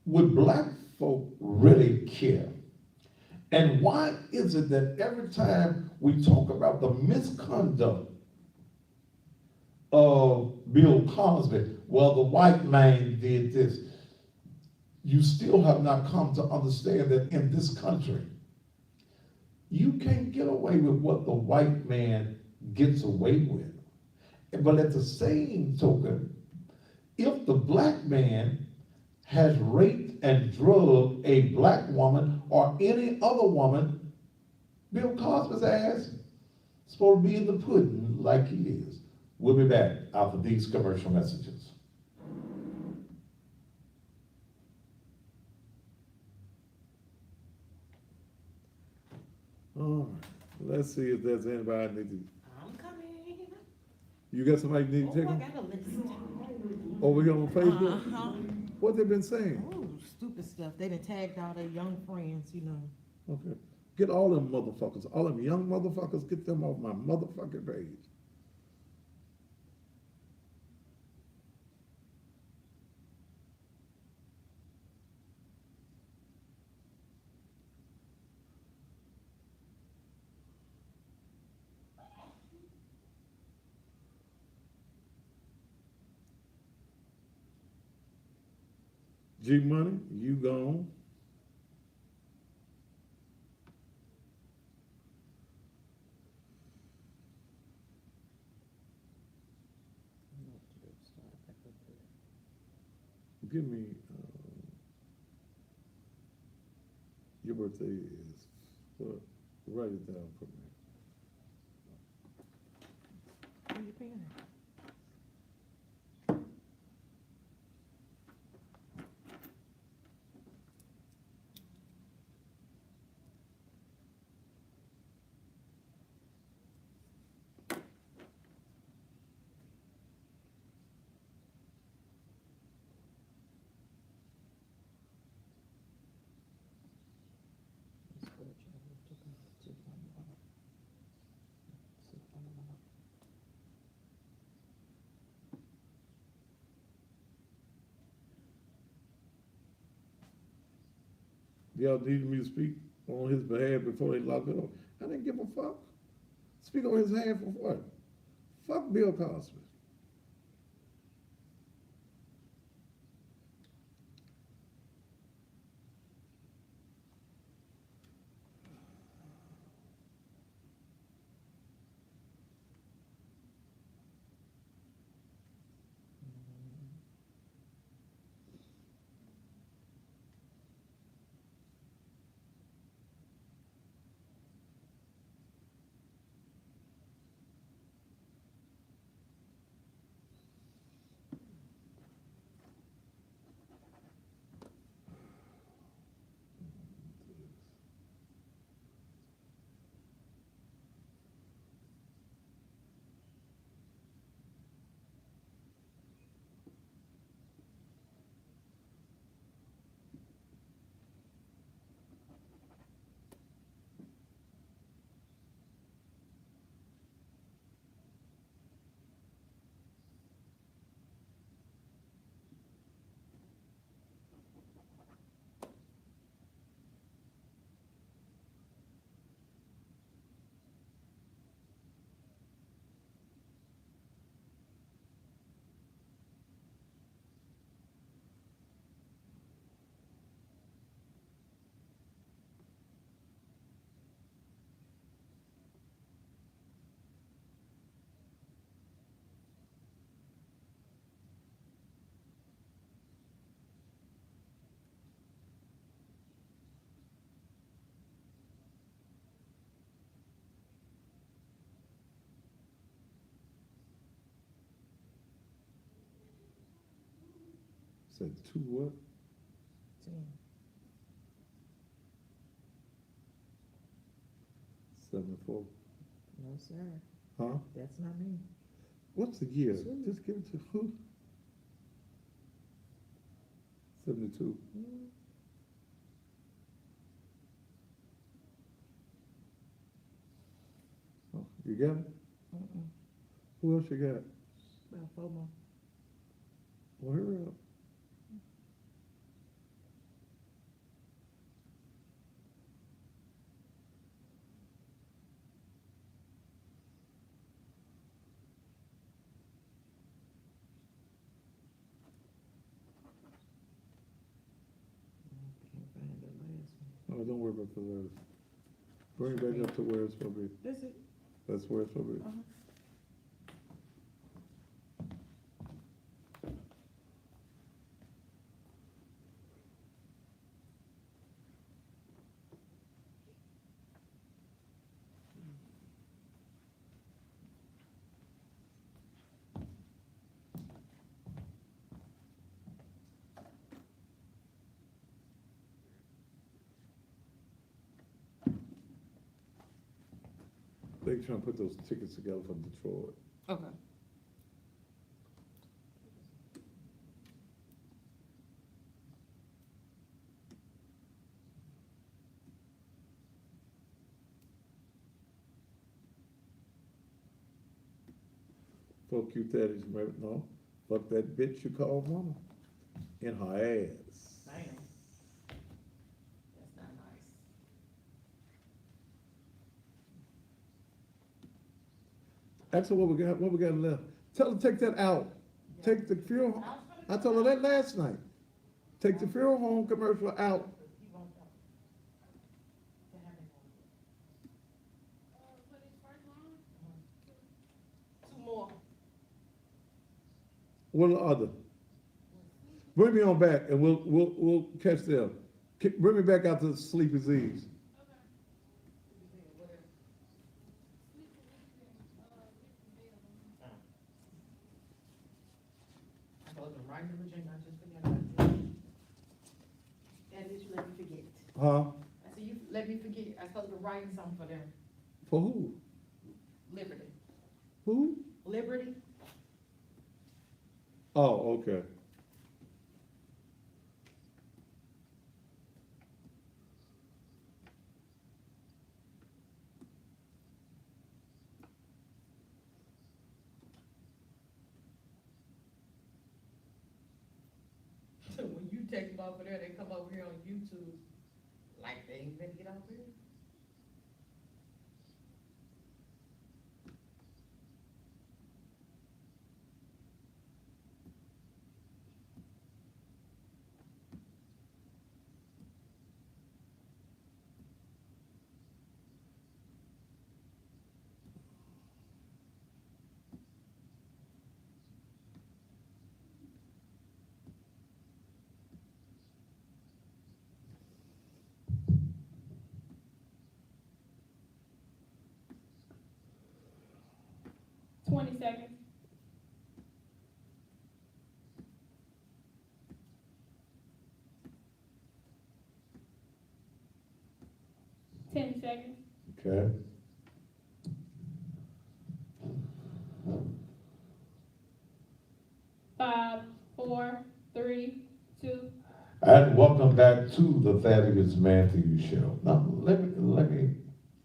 would black folk really care? And why is it that every time we talk about the misconduct of Bill Cosby, well, the white man did this, you still have not come to understand that in this country, you can't get away with what the white man gets away with. But at the same token, if the black man has raped and drugged a black woman or any other woman, Bill Cosby's ass is supposed to be in the pudding like he is. We'll be back after these commercial messages. All right, let's see if there's anybody need to. I'm coming. You got somebody need to Oh, take I them? got a list. Over here on Facebook? Uh-huh. What they been saying? Oh, stupid stuff. They done tagged all their young friends, you know. Okay. Get all them motherfuckers, all them young motherfuckers, get them off my motherfucking page. G Money, you gone. Give me, your birthday is, what, write it down for me. Y'all needed me to speak on his behalf before they locked it up. I didn't give a fuck. Speak on his behalf for what? Fuck Bill Cosby. Said two what? 74. No, sir, Huh? that's not me. What's the year? Two. Just give it to who? 72. Oh, you got it? Who else you got? About 4 more. Well, hurry up. Can't find the last one. Oh, don't worry about the letters. Bring it back up to where it's supposed to be. That's it. That's where it's supposed to be. They trying to put those tickets together from Detroit. Okay. Fuck you, daddy's married. No, fuck that bitch you call mama. In her ass. Damn. That's not nice. Ask her what we got left. Tell her to take that out. Take the fuel. I told her that last night. Take the funeral home commercial out. Two more. One or the other. Bring me on back and we'll catch them. Bring me back out to Sleepy Z's. I told them right in Virginia, I just forgot about it. That is, you let me forget. Huh? I said, you let me forget, I supposed to write something for them. For who? Liberty. Who? Liberty? Oh, okay. When you take them off of there, they come over here on YouTube, like they ain't gonna get off here. Twenty seconds. Ten seconds. Okay. Five, four, three, two. And welcome back to the Thaddeus Matthews Show. Now, let me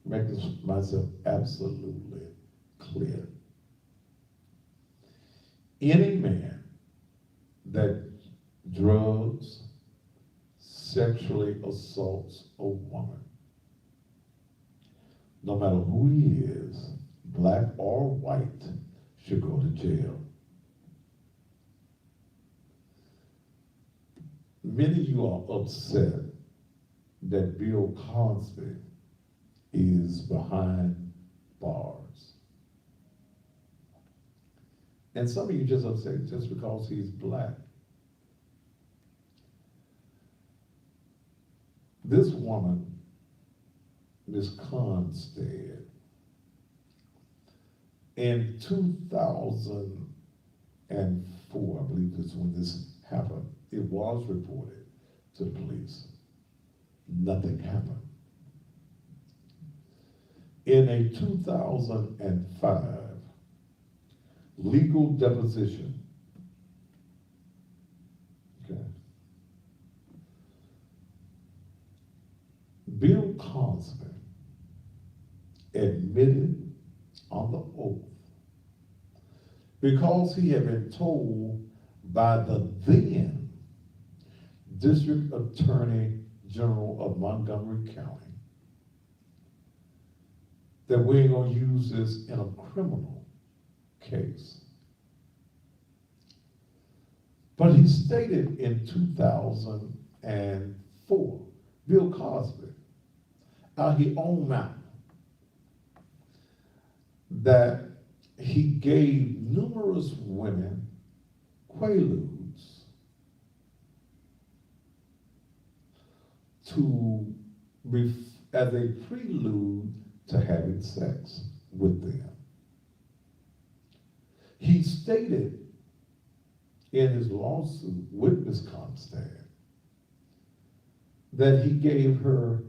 make this myself absolutely clear. Any man that drugs, sexually assaults a woman, no matter who he is, black or white, should go to jail. Many of you are upset that Bill Cosby is behind bars. And some of you just upset just because he's black. This woman, Miss Constead, in 2004, I believe is when this happened, it was reported to police. Nothing happened. In a 2005 legal deposition, okay, Bill Cosby admitted on the oath, because he had been told by the then District Attorney General of Montgomery County that we ain't gonna use this in a criminal case. But he stated in 2004, Bill Cosby, out his own mouth, that he gave numerous women quaaludes as a prelude to having sex with them. He stated in his lawsuit with Ms. Constead that he gave her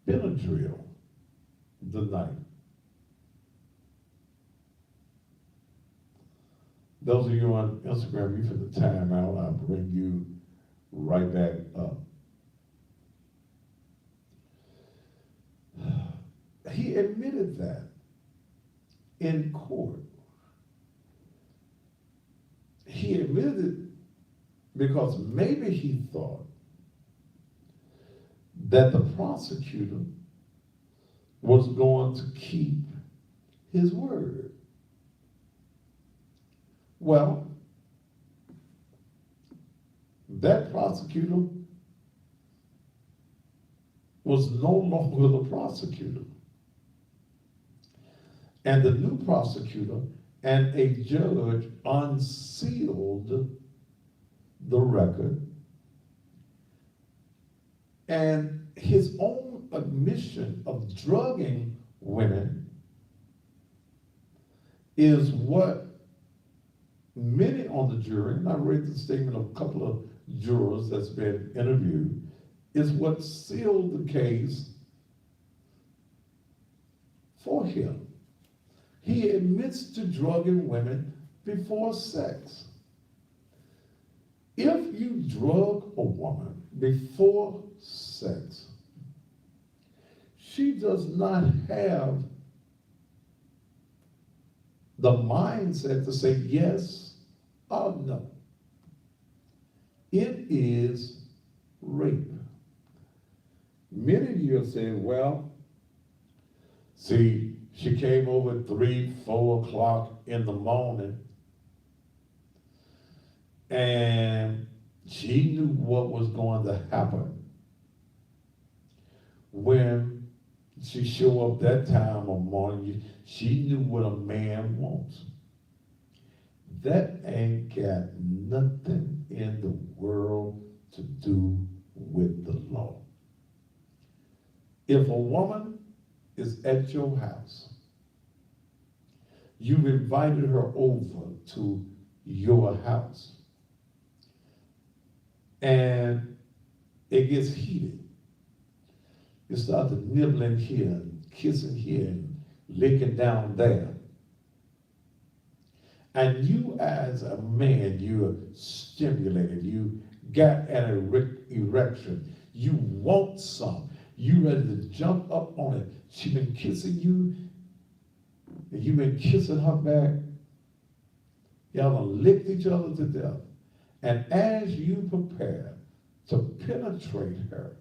Benadryl the night. Those of you on Instagram, you for the time out, I'll bring you right back up. He admitted that in court. He admitted it because maybe he thought that the prosecutor was going to keep his word. Well, that prosecutor was no longer the prosecutor. And the new prosecutor and a judge unsealed the record, and his own admission of drugging women is what many on the jury, and I read the statement of a couple of jurors that's been interviewed, is what sealed the case for him. He admits to drugging women before sex. If you drug a woman before sex, she does not have the mindset to say yes or no. It is rape. Many of you are saying, well, See, she came over at 3, 4 o'clock in the morning, and she knew what was going to happen when she showed up that time of morning. She knew what a man wants. That ain't got nothing in the world to do with the law. If a woman is at your house, you've invited her over to your house, and it gets heated. You start to nibbling here, and kissing here, and licking down there. And you as a man, you're stimulated, you got an erection, you want some, you ready to jump up on it. She been kissing you, and you been kissing her back. Y'all done licked each other to death. And as you prepare to penetrate her,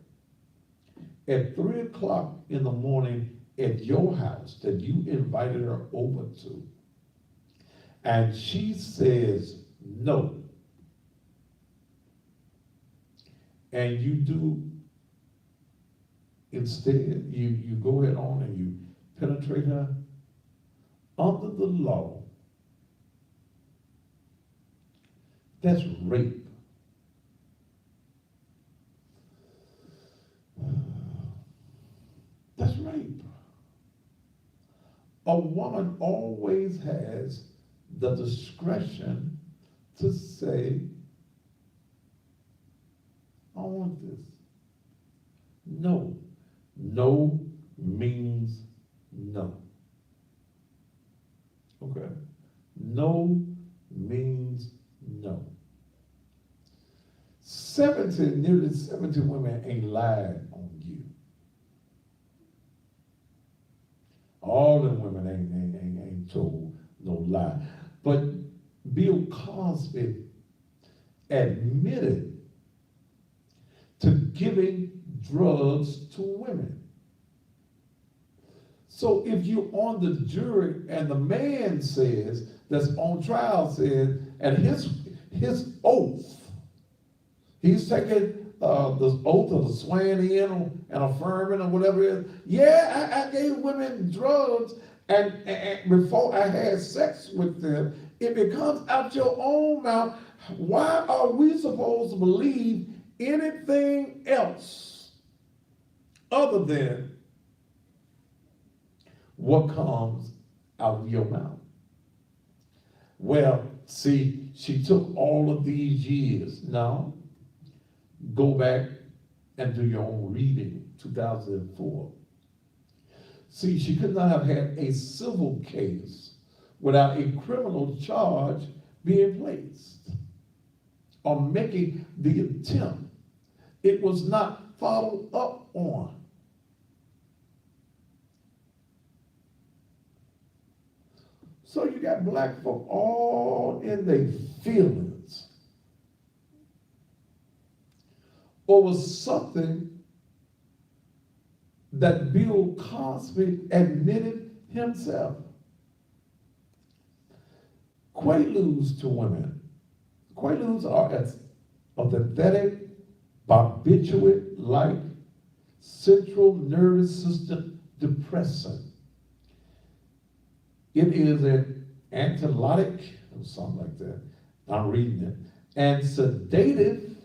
at 3 o'clock in the morning at your house that you invited her over to, and she says no, and you do instead, you go ahead on and you penetrate her, under the law, that's rape. That's rape. A woman always has the discretion to say, I want this. No. No means no. Okay? No means no. Nearly 70 women ain't lied on you. All them women ain't told no lie. But Bill Cosby admitted to giving drugs to women. So if you're on the jury and the man says, that's on trial says, and his oath, he's taking the oath of the swearing in and affirming or whatever it is. Yeah, I gave women drugs and before I had sex with them. If it comes out your own mouth, why are we supposed to believe anything else other than what comes out of your mouth? Well, see, she took all of these years. No. Go back and do your own reading, 2004. See, she could not have had a civil case without a criminal charge being placed or making the attempt. It was not followed up on. So you got black folk all in their feelings over something that Bill Cosby admitted himself. Quaaludes to women. Quaaludes are a synthetic barbiturate-like central nervous system depressant. It is an anxiolytic, or something like that, I'm reading it, and sedative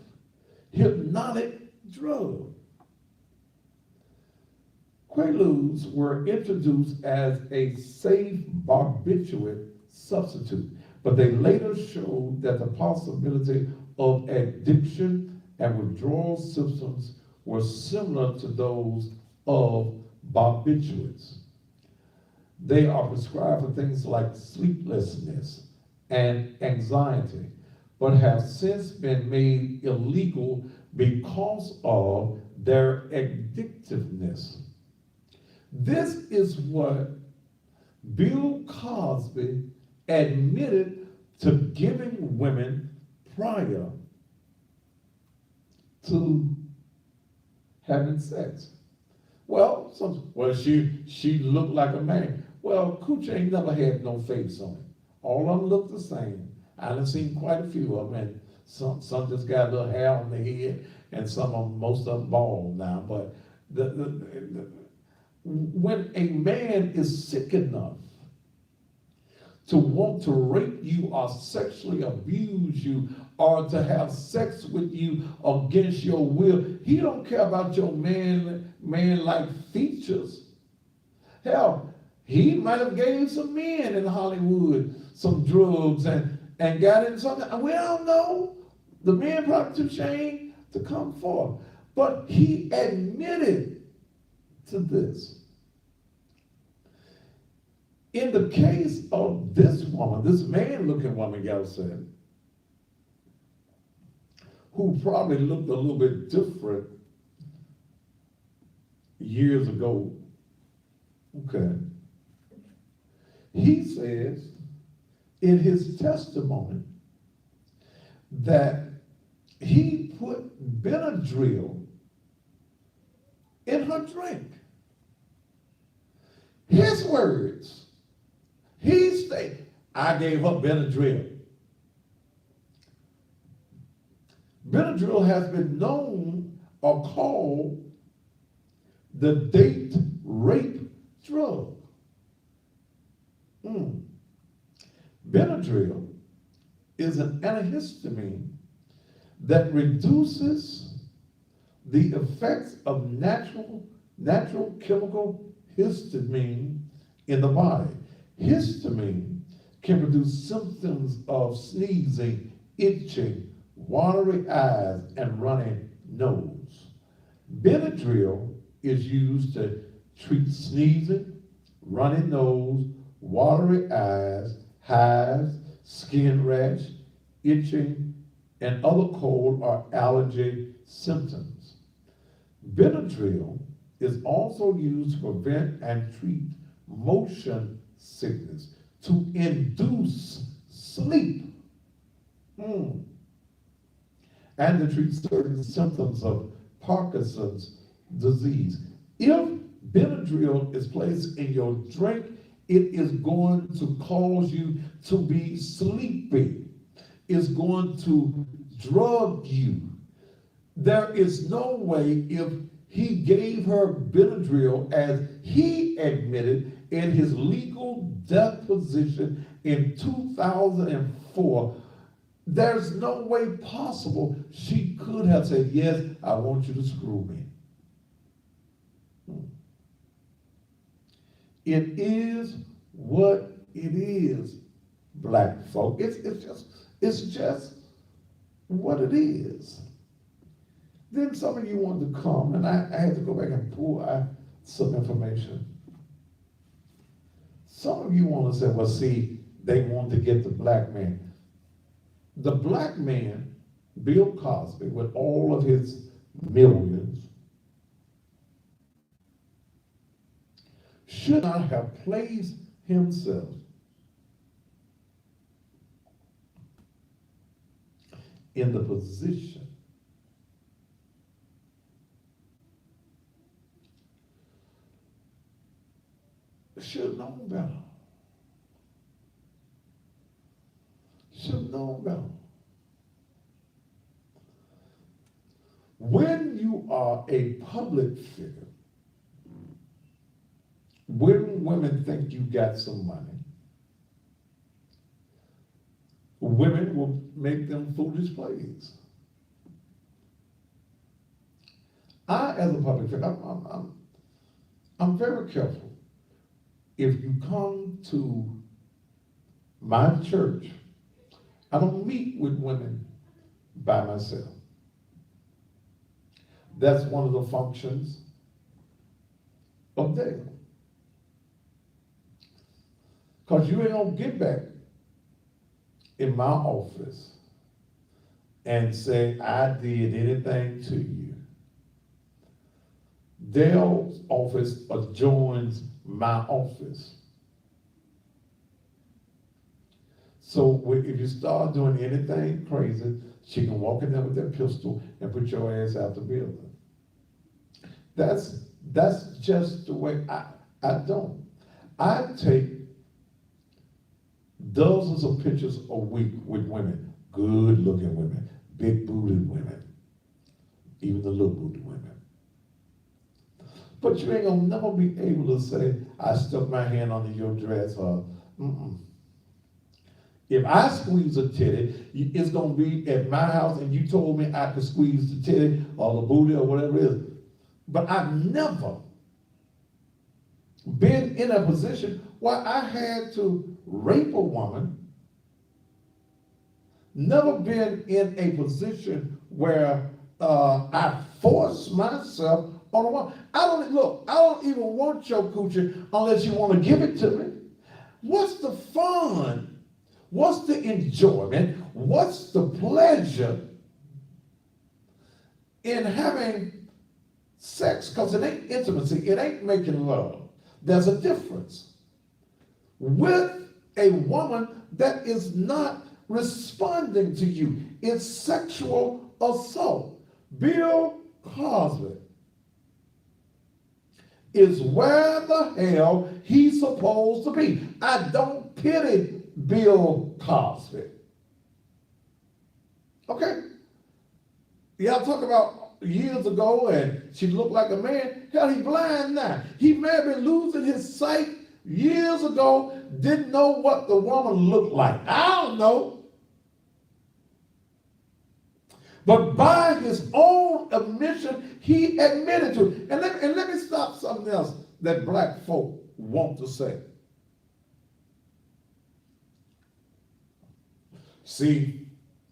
hypnotic drug. Quaaludes were introduced as a safe barbiturate substitute, but they later showed that the possibility of addiction and withdrawal symptoms were similar to those of barbiturates. They are prescribed for things like sleeplessness and anxiety, but have since been made illegal because of their addictiveness. This is what Bill Cosby admitted to giving women prior to having sex. Well, she looked like a man. Well, Coochie ain't never had no face on it. All of them look the same. I done seen quite a few of them, and some just got a little hair on their head, and most of them bald now. But when a man is sick enough to want to rape you or sexually abuse you or to have sex with you against your will, he don't care about your man-like features. Hell, he might have gave some men in Hollywood some drugs and got in something. We don't know. The man probably too ashamed to come forth. But he admitted to this. In the case of this woman, this man-looking woman, y'all said, who probably looked a little bit different years ago, okay, he says in his testimony that he put Benadryl in her drink. His words. He stated, I gave her Benadryl. Benadryl has been known or called the date rape drug. Benadryl is an antihistamine that reduces the effects of natural chemical histamine in the body. Histamine can produce symptoms of sneezing, itching, watery eyes, and runny nose. Benadryl is used to treat sneezing, runny nose, watery eyes, hives, skin rash, itching, and other cold or allergy symptoms. Benadryl is also used to prevent and treat motion sickness, to induce sleep, and to treat certain symptoms of Parkinson's disease. If Benadryl is placed in your drink, it is going to cause you to be sleepy. It's going to drug you. There is no way, if he gave her Benadryl, as he admitted in his legal deposition in 2004, there's no way possible she could have said, yes, I want you to screw me. It is what it is, black folk. It's just what it is. Then some of you wanted to come, and I had to go back and pull out some information. Some of you want to say, well, see, they want to get the black man. The black man, Bill Cosby, with all of his millions, should not have placed himself in the position should have known better. Should have known better. When you are a public figure, when women think you got some money, women will make them foolish plays. I, as a public figure, I'm very careful. If you come to my church, I don't meet with women by myself. That's one of the functions of Dale. Because you ain't gonna get back in my office and say, I did anything to you. Dale's office adjoins my office. So if you start doing anything crazy, she can walk in there with that pistol and put your ass out the building. That's just the way I don't. I take dozens of pictures a week with women, good looking women, big booted women, even the little booted women. But you ain't gonna never be able to say, I stuck my hand under your dress or, If I squeeze a titty, it's gonna be at my house and you told me I could squeeze the titty or the booty or whatever it is. But I've never been in a position where I had to rape a woman, never been in a position where I forced myself on a woman. I don't even want your coochie unless you want to give it to me. What's the fun? What's the enjoyment? What's the pleasure in having sex? Because it ain't intimacy, it ain't making love. There's a difference. With a woman that is not responding to you, it's sexual assault. Bill Cosby is where the hell he's supposed to be. I don't pity Bill Cosby. Okay? Y'all talk about years ago and she looked like a man. Hell, he blind now. He may have been losing his sight years ago, didn't know what the woman looked like. I don't know. But by his own admission, he admitted to it. And let me stop something else that black folk want to say. See,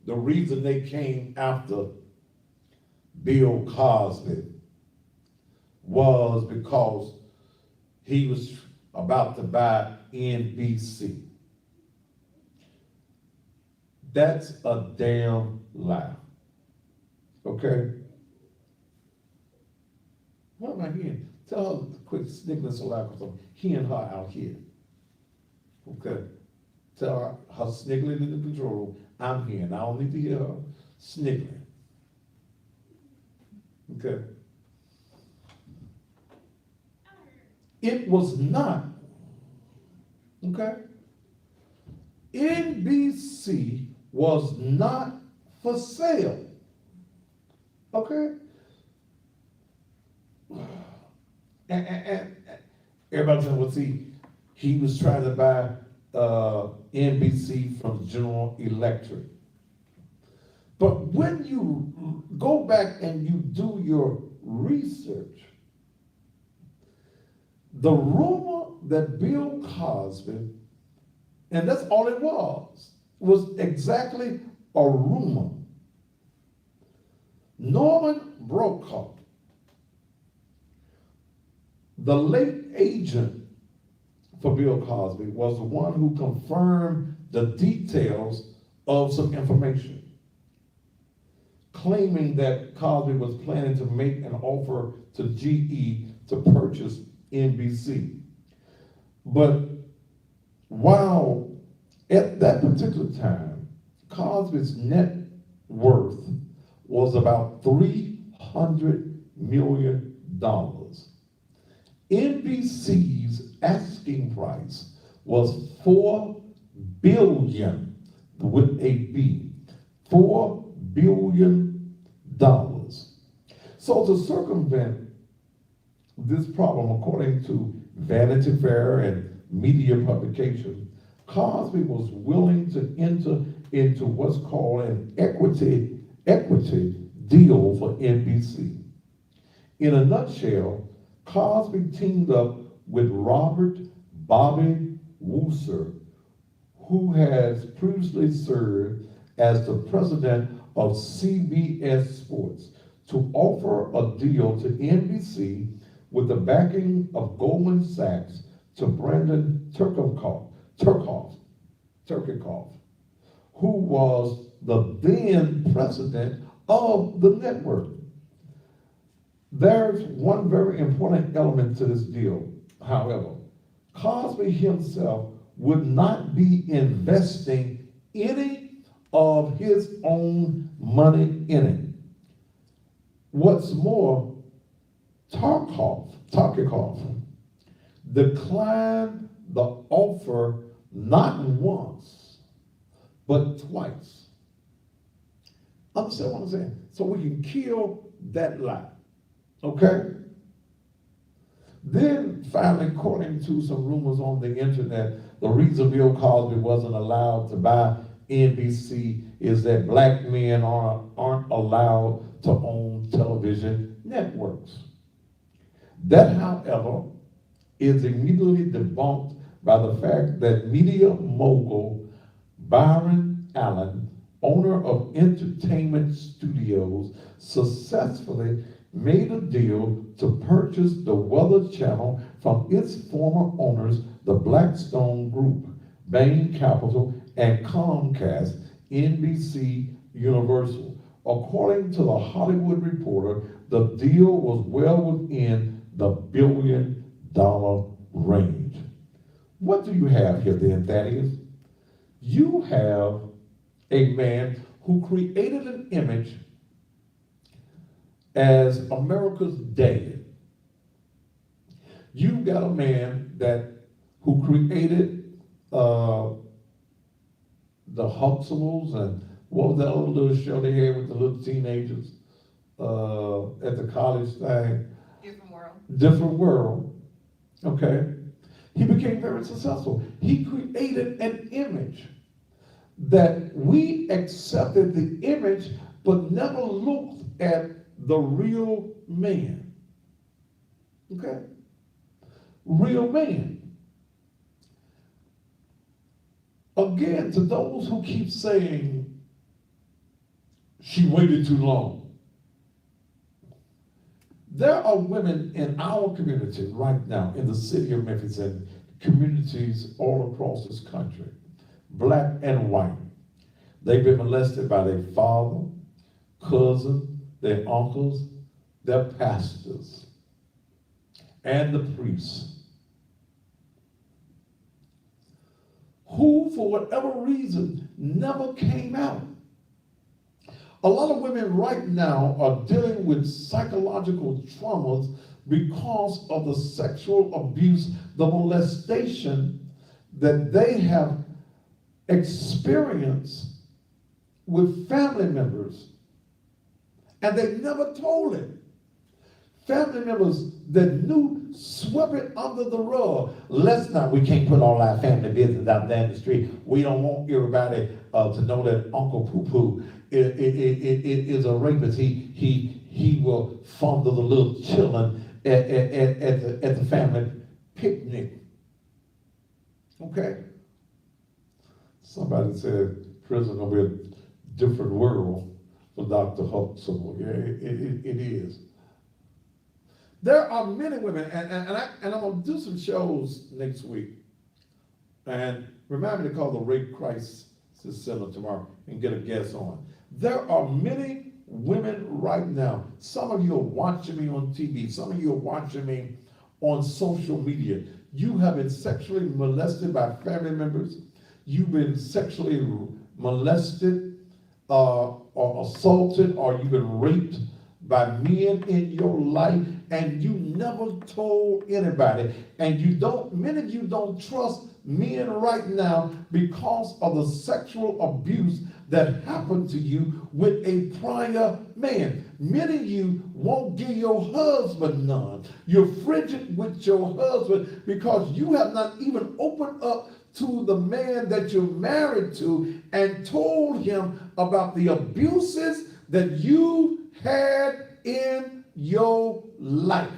the reason they came after Bill Cosby was because he was about to buy NBC. That's a damn lie. Okay? What am I hearing? Tell her to quit sniggling so loud because I'm hearing her out here. Okay? Tell her sniggling in the control room. I'm hearing. I don't need to hear her sniggling. Okay? It was not. Okay? NBC was not for sale. Okay? And everybody said, well, see, he was trying to buy NBC from General Electric. But when you go back and you do your research, the rumor that Bill Cosby, and that's all it was exactly a rumor. Norman Brokaw, the late agent for Bill Cosby, was the one who confirmed the details of some information, claiming that Cosby was planning to make an offer to GE to purchase NBC. But while at that particular time, Cosby's net worth was about $300 million. NBC's asking price was $4 billion with a B, $4 billion. So to circumvent this problem, according to Vanity Fair and media publications, Cosby was willing to enter into what's called an equity deal for NBC. In a nutshell, Cosby teamed up with Robert Bobby Wooser, who has previously served as the president of CBS Sports, to offer a deal to NBC with the backing of Goldman Sachs to Brandon Turcotte, who was the then president of the network. There's one very important element to this deal, however. Cosby himself would not be investing any of his own money in it. What's more, Tarkov declined the offer not once, but twice. Understand what I'm saying? So we can kill that lie, okay? Then finally, according to some rumors on the internet, the reason Bill Cosby wasn't allowed to buy NBC is that black men aren't allowed to own television networks. That, however, is immediately debunked by the fact that media mogul Byron Allen, owner of Entertainment Studios, successfully made a deal to purchase the Weather Channel from its former owners, the Blackstone Group, Bain Capital, and Comcast, NBC Universal. According to the Hollywood Reporter, the deal was well within the $1 billion range. What do you have here then, Thaddeus? You have a man who created an image as America's dad. You've got a man who created the Huxtables, and what was that other little show they had with the little teenagers at the college thing? Different World. Okay. He became very successful. He created an image that we accepted the image, but never looked at the real man. Okay? Real man. Again, to those who keep saying she waited too long, there are women in our community right now in the city of Memphis and communities all across this country, black and white. They've been molested by their father, cousin, their uncles, their pastors, and the priests, who, for whatever reason, never came out. A lot of women right now are dealing with psychological traumas because of the sexual abuse, the molestation that they have experienced with family members, and they never told it. Family members that knew swept it under the rug. We can't put all our family business out there in the street. We don't want everybody to know that Uncle Poo Poo is a rapist. He will fondle the little children at the family picnic. Okay? Somebody said prison gonna be a different world for Dr. Huxtable. Yeah, it is. There are many women, and I'm gonna do some shows next week. And remind me to call the Rape Crisis Center tomorrow and get a guest on. There are many women right now. Some of you are watching me on TV. Some of you are watching me on social media. You have been sexually molested by family members. You've been sexually molested or assaulted, or you've been raped by men in your life, and you never told anybody. And many of you don't trust men right now because of the sexual abuse that happened to you with a prior man. Many of you won't give your husband none. You're frigid with your husband because you have not even opened up to the man that you're married to and told him about the abuses that you had in your life.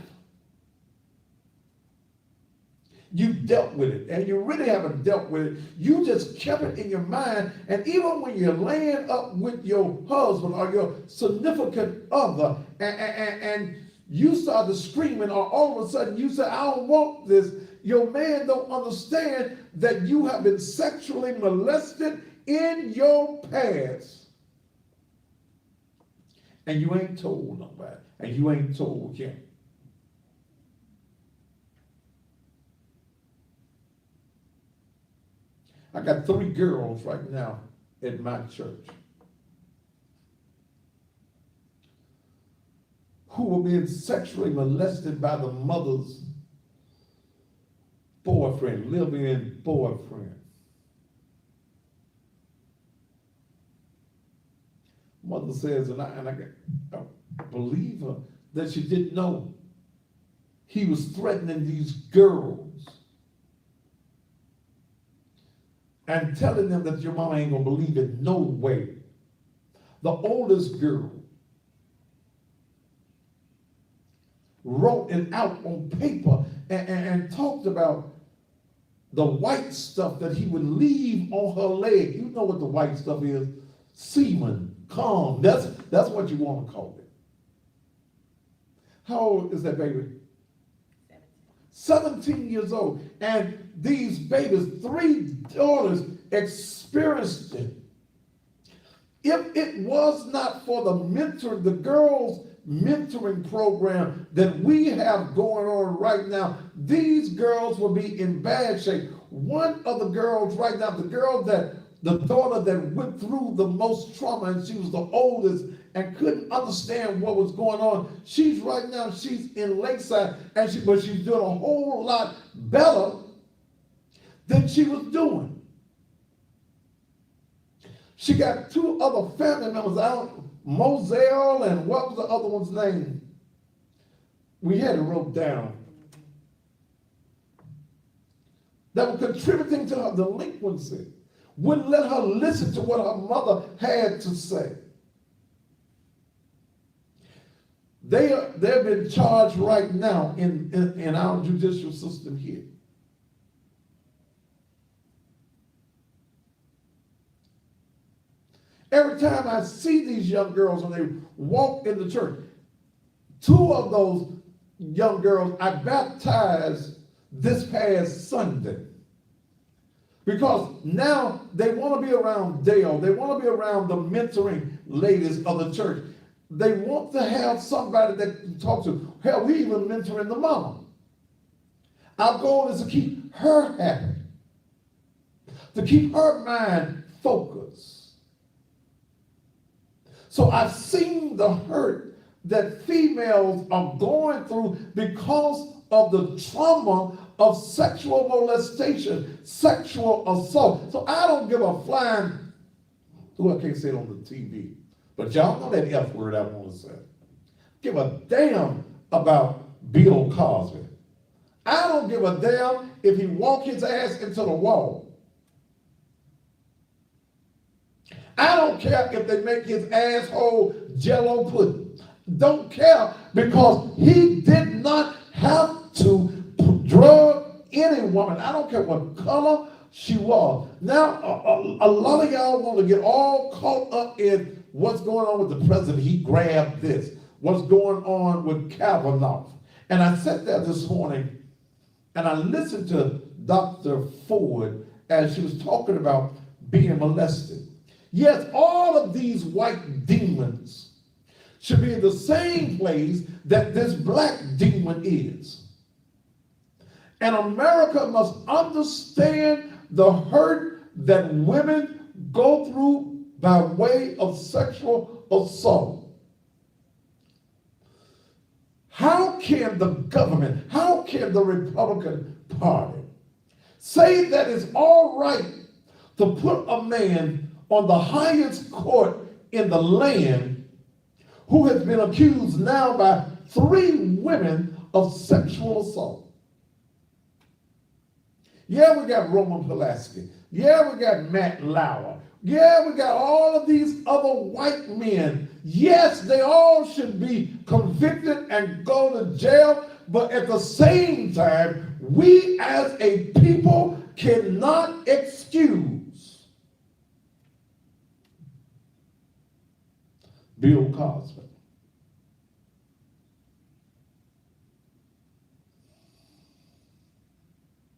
You dealt with it, and you really haven't dealt with it. You just kept it in your mind, and even when you're laying up with your husband or your significant other, and you started screaming, or all of a sudden you say, I don't want this, your man don't understand that you have been sexually molested in your past. And you ain't told nobody, and you ain't told him. I got 3 girls right now in my church who were being sexually molested by the mother's boyfriend, live-in boyfriend. Mother says, and I believe her, that she didn't know he was threatening these girls and telling them that your mama ain't gonna believe it, no way. The oldest girl wrote it out on paper and talked about the white stuff that he would leave on her leg. You know what the white stuff is? Semen, cum. That's what you want to call it. How old is that baby? 17 years old. And these babies, 3 daughters, experienced it. If it was not for the girls' mentoring program that we have going on right now, these girls will be in bad shape. One of the girls right now, the daughter that went through the most trauma, and she was the oldest and couldn't understand what was going on. She's in Lakeside, but she's doing a whole lot better than she was doing. She got 2 other family members out, Moselle, and what was the other one's name? We had it wrote down. That were contributing to her delinquency. Wouldn't let her listen to what her mother had to say. They've been charged right now in our judicial system here. Every time I see these young girls when they walk in the church, 2 of those young girls I baptized this past Sunday. Because now they want to be around Dale. They want to be around the mentoring ladies of the church. They want to have somebody that to talk to. Hell, we even mentoring the mama. Our goal is to keep her happy, to keep her mind focused. So I've seen the hurt that females are going through because of the trauma of sexual molestation, sexual assault. So I don't give a flying, I can't say it on the TV, but y'all know that F word I want to say. Give a damn about Bill Cosby. I don't give a damn if he walk his ass into the wall. I don't care if they make his asshole Jell-O pudding. Don't care, because he did not have to drug any woman. I don't care what color she was. Now, a lot of y'all want to get all caught up in what's going on with the president. He grabbed this. What's going on with Kavanaugh. And I sat there this morning and I listened to Dr. Ford as she was talking about being molested. Yes, all of these white demons should be in the same place that this black demon is. And America must understand the hurt that women go through by way of sexual assault. How can the government, how can the Republican Party say that it's all right to put a man on the highest court in the land who has been accused now by 3 women of sexual assault. Yeah, we got Roman Polanski. Yeah, we got Matt Lauer. Yeah, we got all of these other white men. Yes, they all should be convicted and go to jail, but at the same time, we as a people cannot excuse Bill Cosby.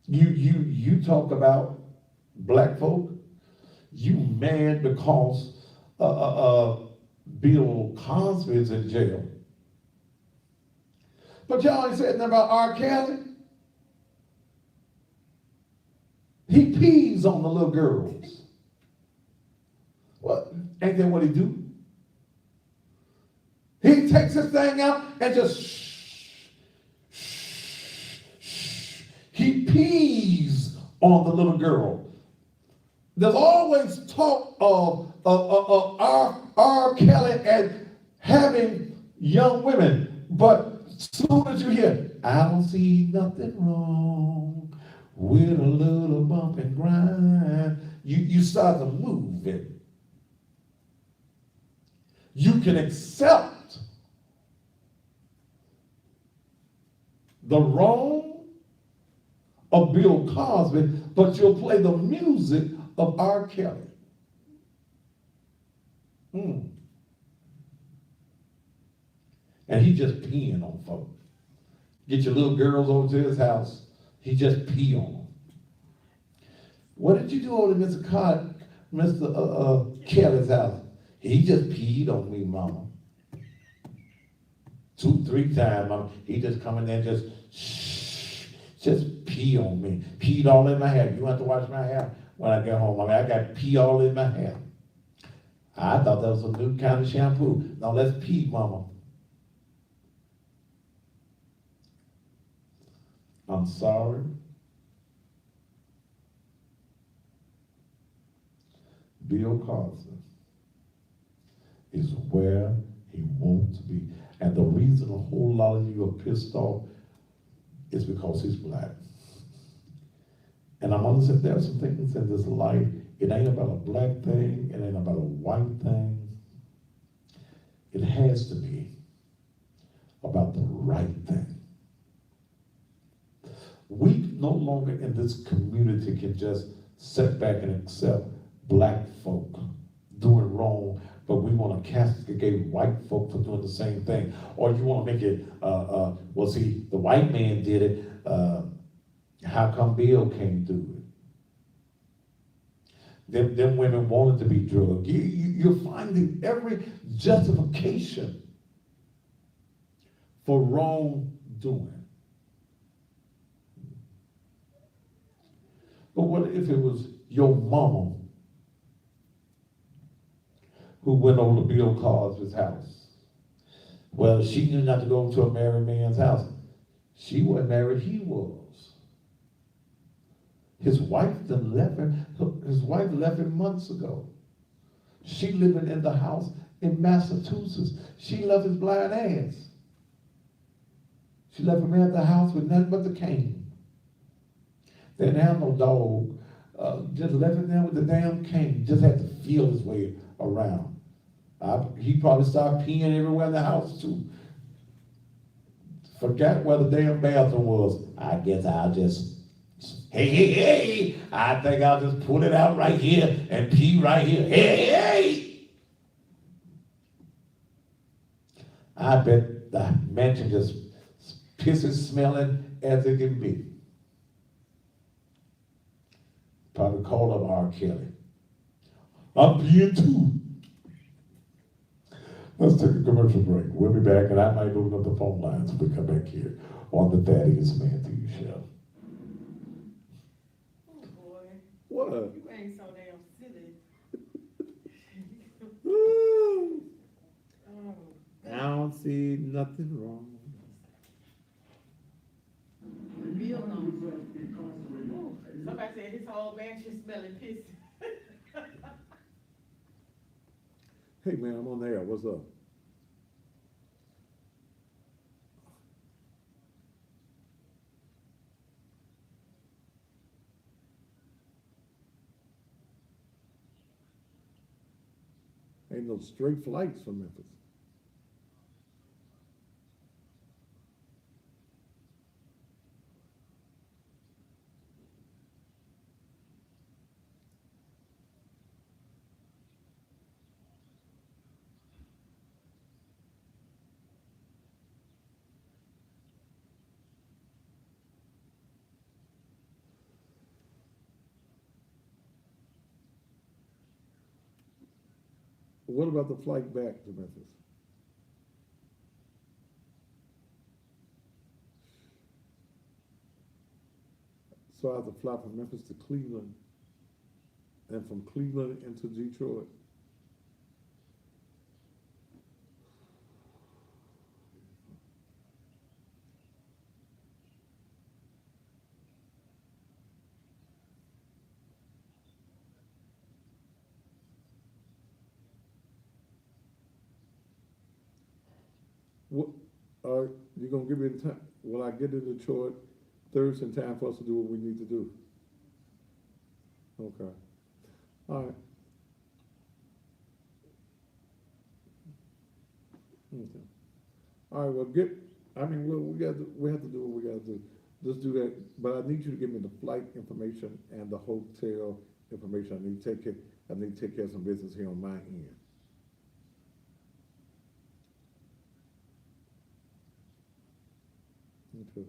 You talk about black folk, you mad because Bill Cosby is in jail. But y'all ain't said nothing about R. Kelly. He pees on the little girls. What? Ain't that what he do? He takes his thing out and just he pees on the little girl. There's always talk of R. Kelly and having young women, but as soon as you hear, I don't see nothing wrong with a little bump and grind, you start to move it. You can accept the wrong of Bill Cosby, but you'll play the music of R. Kelly. And he just peeing on folks. Get your little girls over to his house, he just pee on them. What did you do over to Mr. Kelly's house? He just peed on me, mama. 2, 3 times, mama. He just come in there and just pee on me. Peed all in my hair. You have to wash my hair when I get home. I mean, I got pee all in my hair. I thought that was a new kind of shampoo. Now let's pee, mama. I'm sorry. Bill Cosby is where he wants to be. And the reason a whole lot of you are pissed off is because he's black. And I'm gonna say there are some things in this life, it ain't about a black thing, it ain't about a white thing. It has to be about the right thing. We no longer in this community can just sit back and accept black folk doing wrong, but we want to castigate white folk for doing the same thing. Or you want to make it, well, see, the white man did it, how come Bill can't do it? Them women wanted to be drugged. You're finding every justification for wrongdoing. But what if it was your mama who went over to Bill Cosby's house? Well, she knew not to go to a married man's house. She wasn't married, he was. His wife done left him. His wife left him months ago. She living in the house in Massachusetts. She left his blind ass. She left him at the house with nothing but the cane. They didn't have no dog. Just left him there with the damn cane. Just had to feel his way around. He probably started peeing everywhere in the house too. Forgot where the damn bathroom was. I guess I'll just, hey, I think I'll just pull it out right here and pee right here. Hey. I bet the mansion just pisses smelling as it can be. Probably called up R. Kelly. I'm peeing too. Let's take a commercial break. We'll be back, and I might open up the phone lines when we come back here on the Thaddeus Matthews Show. Oh, boy. What? You ain't so damn silly. Ooh, Oh. I don't see nothing wrong. Real long. Somebody said his whole mansion smelling pissy. Hey man, I'm on the air. What's up? Ain't no straight flights from Memphis. What about the flight back to Memphis? So I have to fly from Memphis to Cleveland, and from Cleveland into Detroit. What, you gonna give me the time, will I get to Detroit Thursday in time for us to do what we need to do? Okay, all right. Okay. All right, well, we have to do what we gotta do. Just do that, but I need you to give me the flight information and the hotel information. I need to take care of some business here on my end. Okay.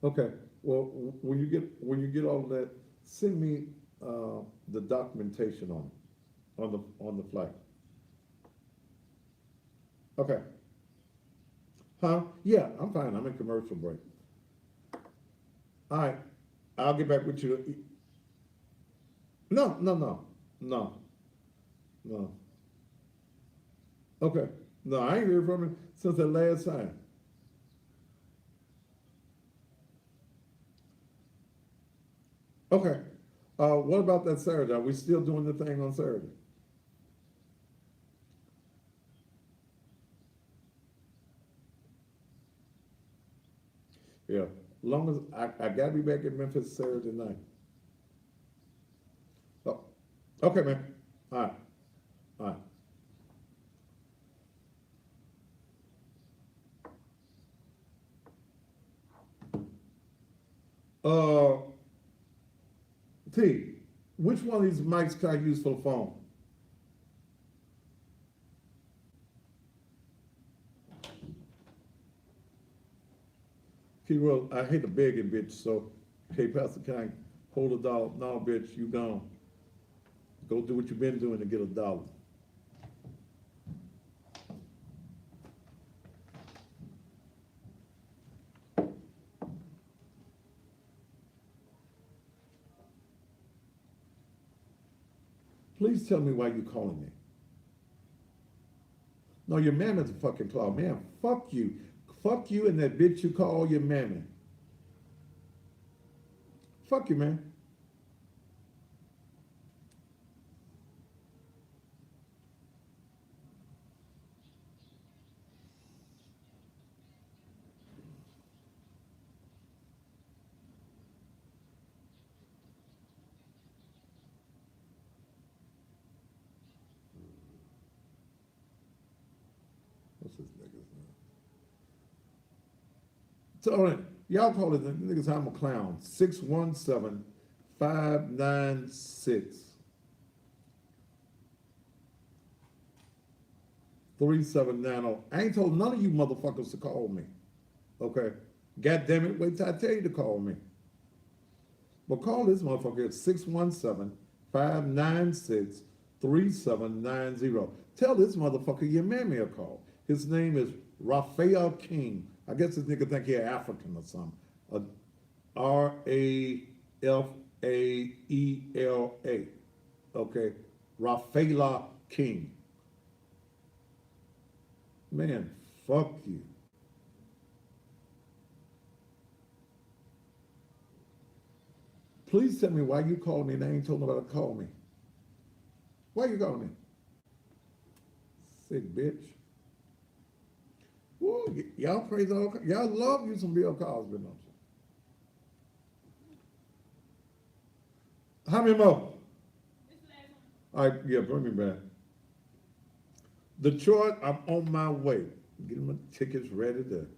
Okay, well, when you get all of that, send me, the documentation on the flight. Okay. Huh? Yeah, I'm fine, I'm in commercial break. All right, I'll get back with you. No, no, no, no, no. Okay, no, I ain't heard from him since the last time. Okay, what about that Saturday? Are we still doing the thing on Saturday? Yeah, long as, I gotta be back in Memphis Saturday night. Oh, okay, man, all right, all right. T, which one of these mics can I use for the phone? T, well, I hate to beg it, bitch, so, hey, Pastor, can I hold $1? No, bitch, you gone. Go do what you've been doing to get $1. Please tell me why you calling me. No, your mamma's a fucking clown. Man, fuck you. Fuck you and that bitch you call your mammy. Fuck you, man. What's this nigga's name? So, all right, y'all call it the niggas, I'm a clown. 617-596-3790. I ain't told none of you motherfuckers to call me. Okay? God damn it, wait till I tell you to call me. But call this motherfucker at 617-596-3790. Tell this motherfucker your mammy a call. His name is Raphael King. I guess this nigga think he's African or something. Rafaela. Okay? Raphaela King. Man, fuck you. Please tell me why you called me and I ain't told nobody to call me. Why you calling me? Sick bitch. Woo, y'all praise all, y'all love you some Bill Cosby, don't you? How many more? All right, yeah, bring me back. Detroit, I'm on my way. Getting my tickets ready to.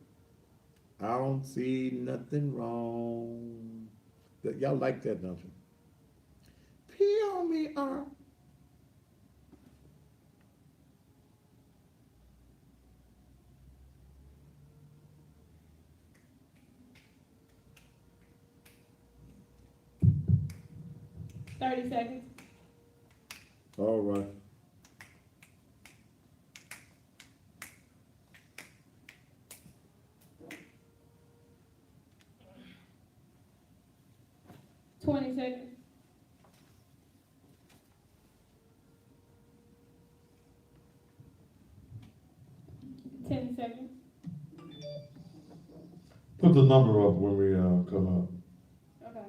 I don't see nothing wrong. Y'all like that, don't you? Pee on me, 30 seconds. All right. Twenty seconds. Ten seconds. Put the number up when we, come up. Okay.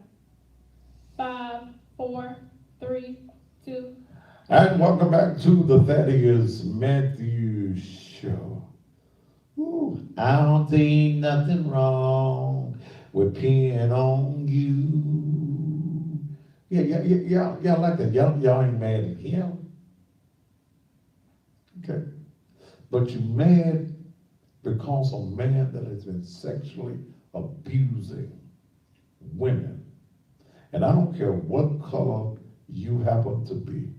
5, 4, 3, 2. And welcome back to the Thaddeus Matthews Show. Ooh, I don't see nothing wrong with peeing on you. Y'all like that. Y'all ain't mad at him. Okay. But you mad because a man that has been sexually abusing women. And I don't care what color you happen to be.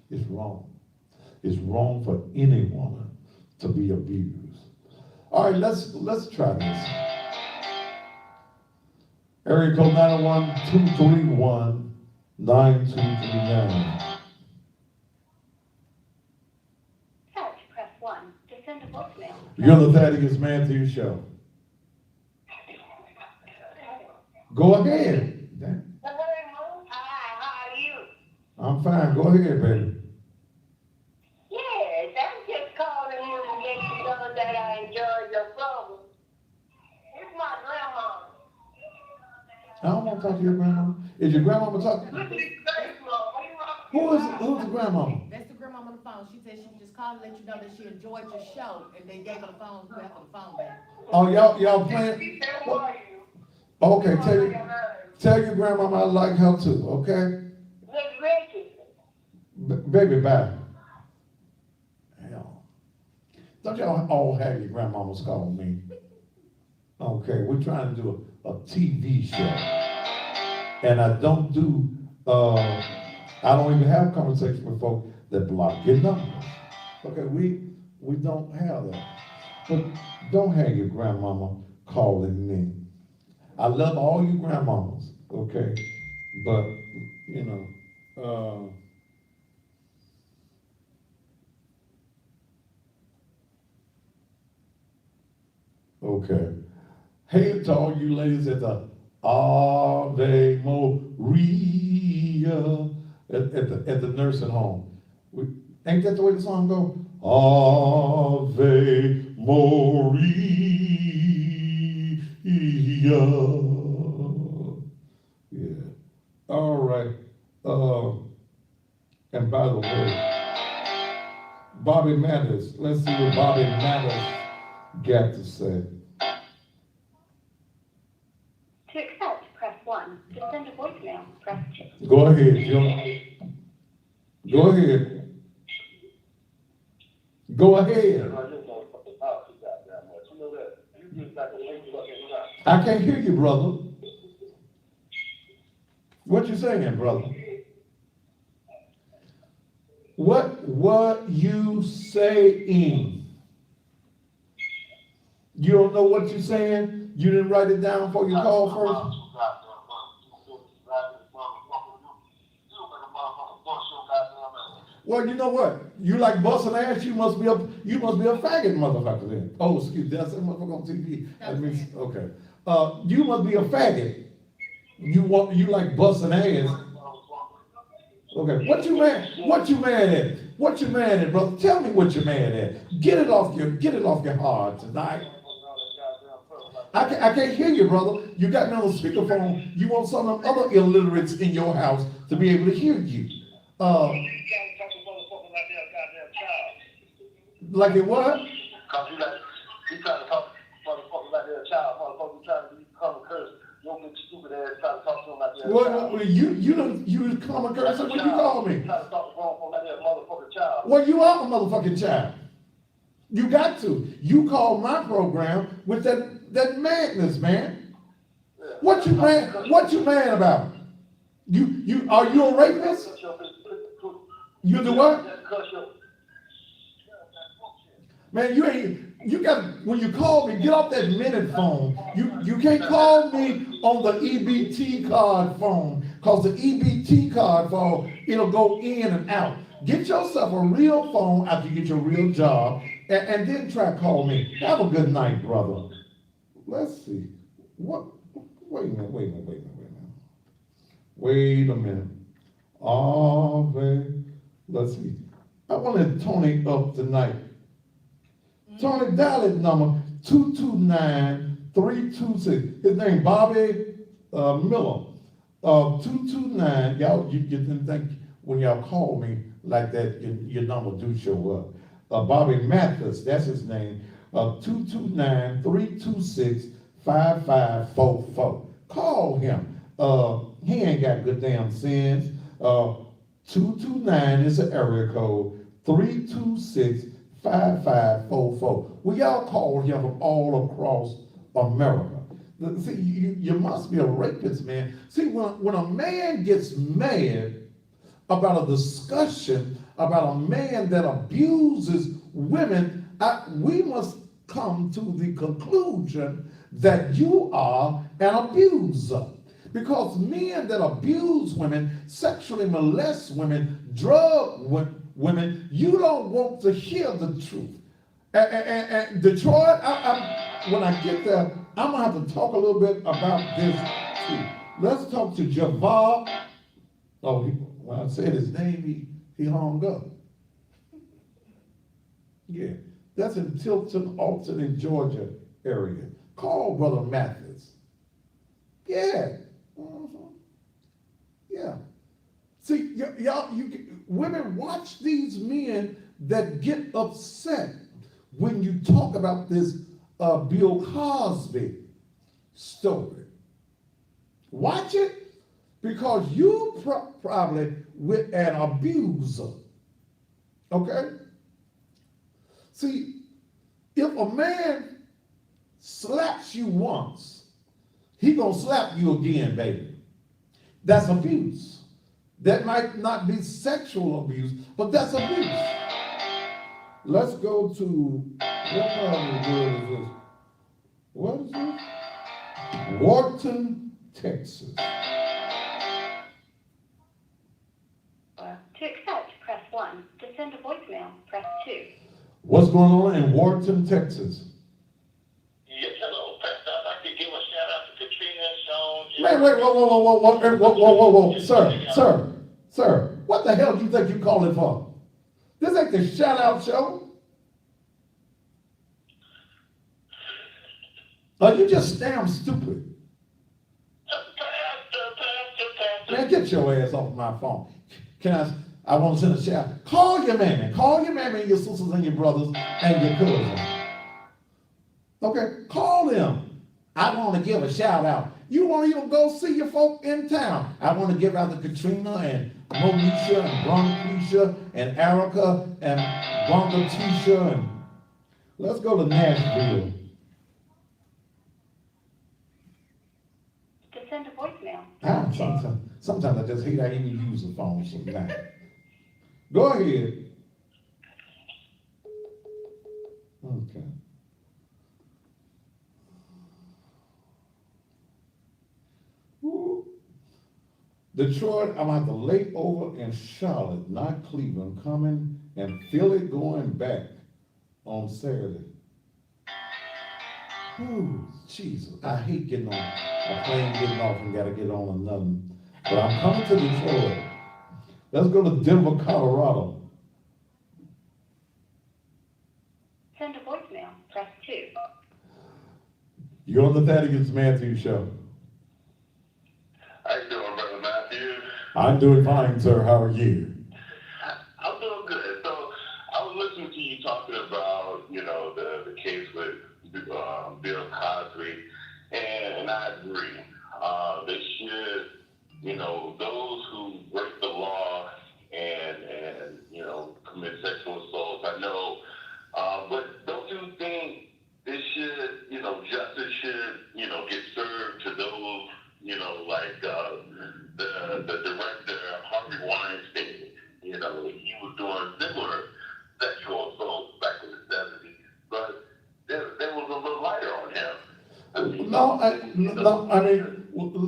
It's wrong. It's wrong for any woman to be abused. All right, let's try this. Area code 901-231-9239. Press 1 to send a voicemail. You're the Thaddeus Matthews Show. Go ahead. Dan. Hi, how are you? I'm fine. Go ahead, baby. Yes, I'm just calling you to let you know that I enjoyed your program. It's my grandma. I don't want to talk to your grandmama. Is your grandmama talking? Who's the grandmama? That's the grandma on the phone. She said she just called to let you know that she enjoyed your show, and they gave her the phone, you have the phone back. Oh, y'all playing? Okay, tell your grandmama I like her too, okay? Baby, bye. Hell. Don't y'all all have your grandmamas call me? Okay, we're trying to do a TV show. And I don't do, I don't even have conversations with folks that block your numbers. Okay, we don't have that. But don't have your grandmama calling me. I love all you grandmamas, okay? But, you know, okay. Hey to all you ladies at the Ave Maria at the nursing home. Ain't that the way the song go? Ave Maria. Yeah. All right. And by the way, Bobby Mathers. Let's see what Bobby Mathers got to say. To accept, press 1. To send a voicemail, press 2. Go ahead, Jim. Go ahead. Go ahead. I can't hear you, brother. What you saying, brother? What you saying? You don't know what you're saying? You didn't write it down before you called first? Well, you know what? You like busting ass, you must be a faggot motherfucker then. Oh, excuse me, that's a motherfucker on TV. That means, okay. You must be a faggot. You like busting ass. Okay, what you mad at? What you mad at, brother? Tell me what you're mad at. Get it off your heart tonight. I can't hear you, brother. You got me on the speakerphone. You want some of them other illiterates in your house to be able to hear you. Like it what? Cause you trying to talk motherfuckers like they're a child, motherfuckers trying to become a curse. Your big stupid ass trying to talk to him like that. Well, you common cursor when you call me. Try to talk to him like that motherfucking child. Well, you are a motherfucking child. You got to. You call my program with that madness, man. Yeah. What you mad about? Are you a rapist? You do what? Man, when you call me, get off that minute phone. You can't call me on the EBT card phone, cause the EBT card phone, it'll go in and out. Get yourself a real phone after you get your real job, and then try to call me. Have a good night, brother. Let's see. What? Wait a minute. Wait a minute. Oh, man. Let's see. I wanted Tony up tonight. Tony, dial it number 229-326. His name Bobby Miller. 229. Y'all, you didn't think when y'all call me like that, your number do show up. Bobby Mathis, that's his name. 229-326-5544. Call him. He ain't got good damn sense. 229 is an area code. 326-5544. We all call him from all across America. See, you must be a rapist, man. See, when a man gets mad about a discussion about a man that abuses women, we must come to the conclusion that you are an abuser. Because men that abuse women, sexually molest women, drug women, you don't want to hear the truth. And Detroit, when I get there, I'm going to have to talk a little bit about this too. Let's talk to Javar. Oh, when I said his name, he hung up. Yeah, that's in Tilton, Alton, in Georgia area. Call Brother Mathis. Yeah. Yeah. See, women, watch these men that get upset when you talk about this Bill Cosby story. Watch it, because you probably with an abuser. Okay? See, if a man slaps you once, he gonna slap you again, baby. That's abuse. That might not be sexual abuse, but that's abuse. Let's go to, what part of the world is this? What is this? Wharton, Texas. To accept, press 1. To send a voicemail, press 2. What's going on in Wharton, Texas? Yes, hello, Pastor. I'd like to give a shout out to Katrina, Sean. Wait, whoa, sir, what the hell do you think you calling for? This ain't the shout out show. Are you just damn stupid? Pastor. Man, get your ass off my phone. I want to send a shout. Call your mammy and your sisters and your brothers and your cousins. Okay, call them. I want to give a shout out. You want to even go see your folk in town. I want to give out to Katrina and Monisha and Bronquisha and Erica and Bongatisha, and let's go to Nashville. To send a voicemail. Sometimes I just hate I even use the phone sometimes. Go ahead. Okay. Woo. Detroit, I'm going to have to lay over in Charlotte, not Cleveland, coming and Philly going back on Saturday. Ooh, Jesus, I hate getting on a plane, getting off and got to get on another. But I'm coming to Detroit. Let's go to Denver, Colorado. Send a voicemail, press 2. You're on the Thaddeus Matthews Show. How you doing, Brother Matthew? I'm doing fine, sir. How are you? I'm doing good. So I was listening to you talking about, the case with Bill Cosby, and I agree. They should, those who break the law and commit sexual assaults. I know, but don't you think it should, justice should, get served to those, like the director Harvey Weinstein. He was doing similar sexual assaults back in the 70s, but there was a little lighter on him.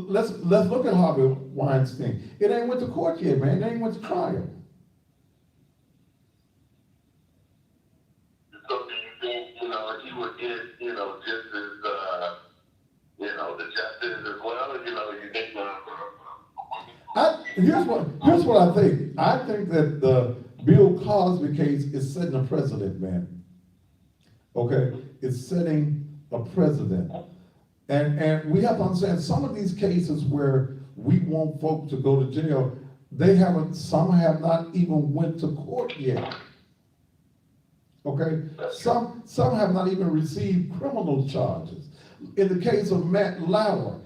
Let's look at Harvey Weinstein. It ain't went to court yet, man. It ain't went to trial. So do you think, he would get, just as, the justice as well? You think, Here's what I think. I think that the Bill Cosby case is setting a precedent, man. Okay? It's setting a precedent. And we have to understand some of these cases where we want folk to go to jail, some have not even went to court yet. Okay? Some have not even received criminal charges. In the case of Matt Lauer,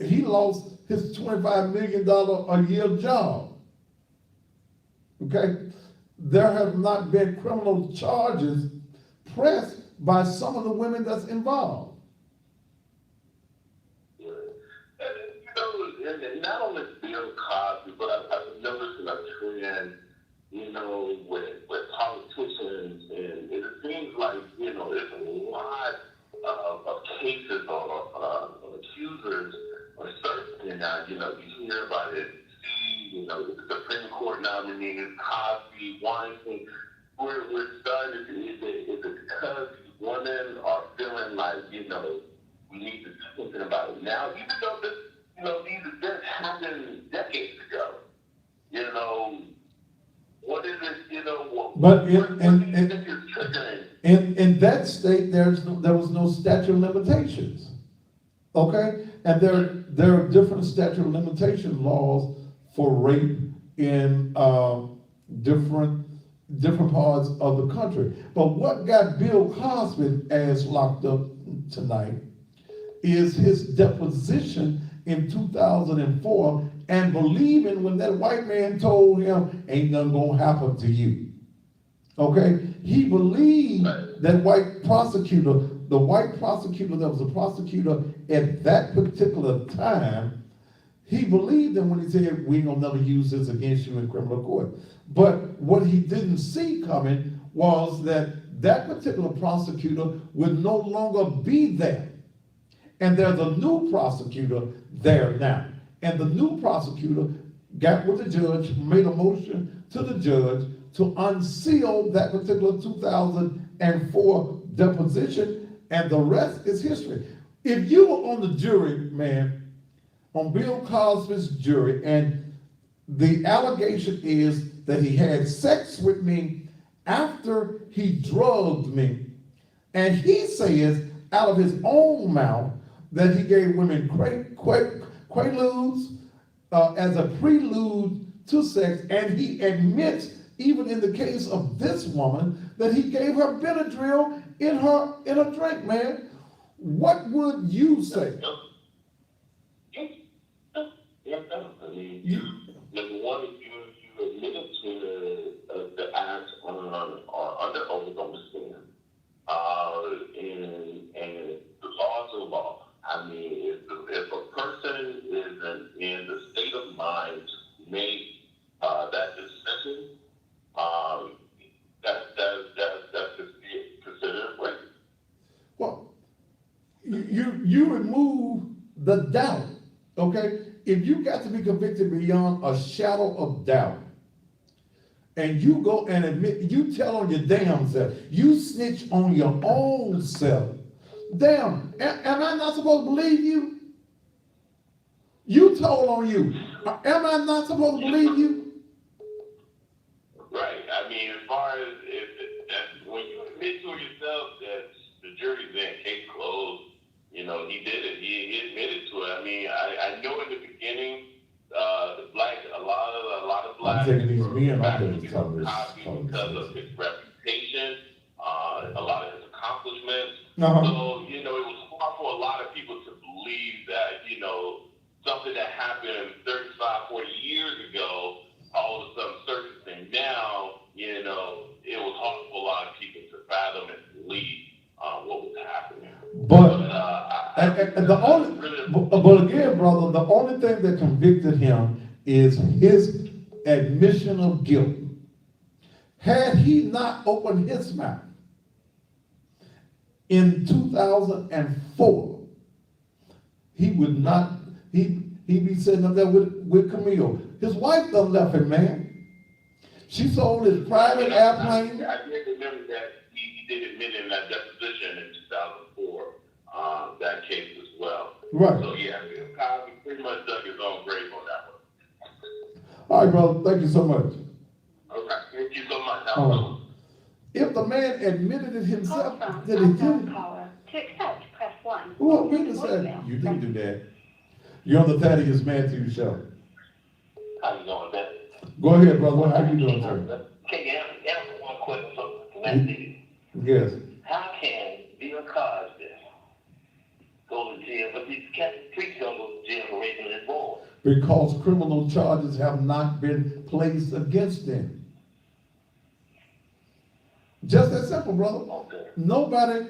he lost his $25 million a year job. Okay? There have not been criminal charges pressed by some of the women that's involved. And not only Bill Cosby, but I've noticed a trend, with politicians, and it seems like, there's a lot of cases or accusers or surfacing now. You hear about it, the Supreme Court nominees, Cosby, Weinstein. We're starting to, is it because these women are feeling like, we need to do something about it now, even though this, these events happened decades ago. What is it, But triggering? in that state, there was no statute of limitations. Okay? And there are different statute of limitation laws for rape in different parts of the country. But what got Bill Cosby ass locked up tonight is his deposition in 2004 and believing when that white man told him, ain't nothing gonna happen to you. Okay? He believed that white prosecutor, the white prosecutor that was a prosecutor at that particular time, he believed him when he said, we ain't gonna never use this against you in criminal court. But what he didn't see coming was that particular prosecutor would no longer be there. And there's a new prosecutor there now. And the new prosecutor got with the judge, made a motion to the judge to unseal that particular 2004 deposition, and the rest is history. If you were on the jury, man, on Bill Cosby's jury, and the allegation is that he had sex with me after he drugged me, and he says out of his own mouth that he gave women quaaludes as a prelude to sex, and he admits, even in the case of this woman, that he gave her Benadryl in a drink, man. What would you say? Number one, you admitted to the act under oath on the stand, and the law is the law. I mean, if a person isn't in the state of mind to make that decision, that's just considered rape. Well, you remove the doubt, okay? If you got to be convicted beyond a shadow of doubt, and you go and admit, you tell on your damn self, you snitch on your own self. Damn, am I not supposed to believe you? You told on you. Am I not supposed to believe you? Right. I mean, as far as when you admit to yourself that the jury's in, case closed, he did it. He admitted to it. I mean, I know in the beginning, a lot of blacks I'm taking these men were off of Cosby because of his reputation, a lot of his accomplishments. Uh-huh. So, it was hard for a lot of people to believe that, And the only, but again, brother, the only thing that convicted him is his admission of guilt. Had he not opened his mouth in 2004, he would not, he'd be sitting up there with Camille. His wife done left him, man. She sold his private airplane. I did remember that he did admit in that deposition in 2004, that case as well. Right. So yeah, Cosby pretty much dug his own grave on that one. All right, brother, thank you so much. Okay, thank you so much. All right. If the man admitted it Call himself, from then he unknown did. caller. To accept, press 1. Well, To wait a leave second. voicemail, You press didn't do that. You're on the Thaddeus Matthews show. How you doing, Ben? Go ahead, brother. How you doing, sir? Can you answer one question from that lady? Yes. How can Bill Cosby go to jail, but these Catholic priests don't go to jail for raising his boy? Because criminal charges have not been placed against them. Just that simple, brother. Okay. Nobody,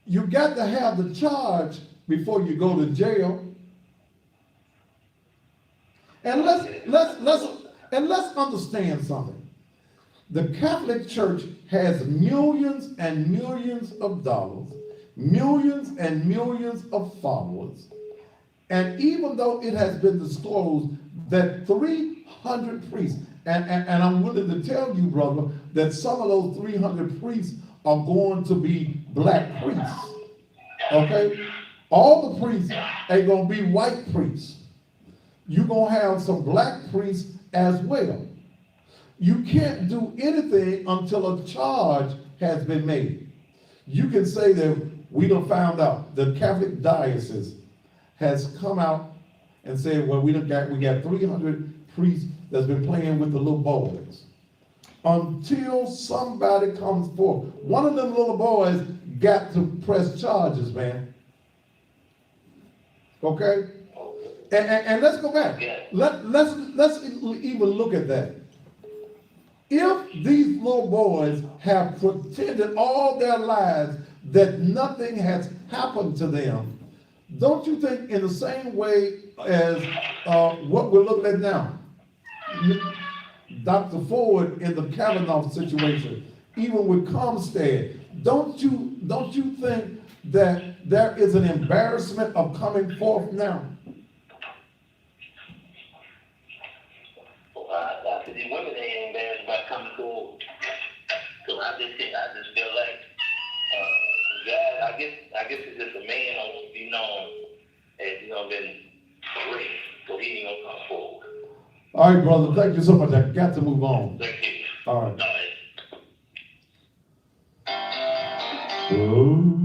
you got to have the charge before you go to jail. And let's understand something. The Catholic Church has millions and millions of dollars, millions and millions of followers. And even though it has been disclosed that 300 priests, and I'm willing to tell you, brother, that some of those 300 priests are going to be black priests. Okay? All the priests ain't going to be white priests. You're going to have some black priests as well. You can't do anything until a charge has been made. You can say that we done found out the Catholic diocese has come out and said, well, we got 300 priests that's been playing with the little boys. Until somebody comes forth. One of them little boys got to press charges, man. Okay? And let's go back. Let's even look at that. If these little boys have pretended all their lives that nothing has happened to them, don't you think in the same way as what we're looking at now, Dr. Ford in the Kavanaugh situation, even with Comstead, don't you think that there is an embarrassment of coming forth now? I see these women, they ain't embarrassed about coming forward. So I just feel like, God, I guess it's just a man don't want to be known as, been raped, so he ain't gonna come forward. All right, brother, thank you so much. I got to move on. Thank you. All right. All right. Ooh.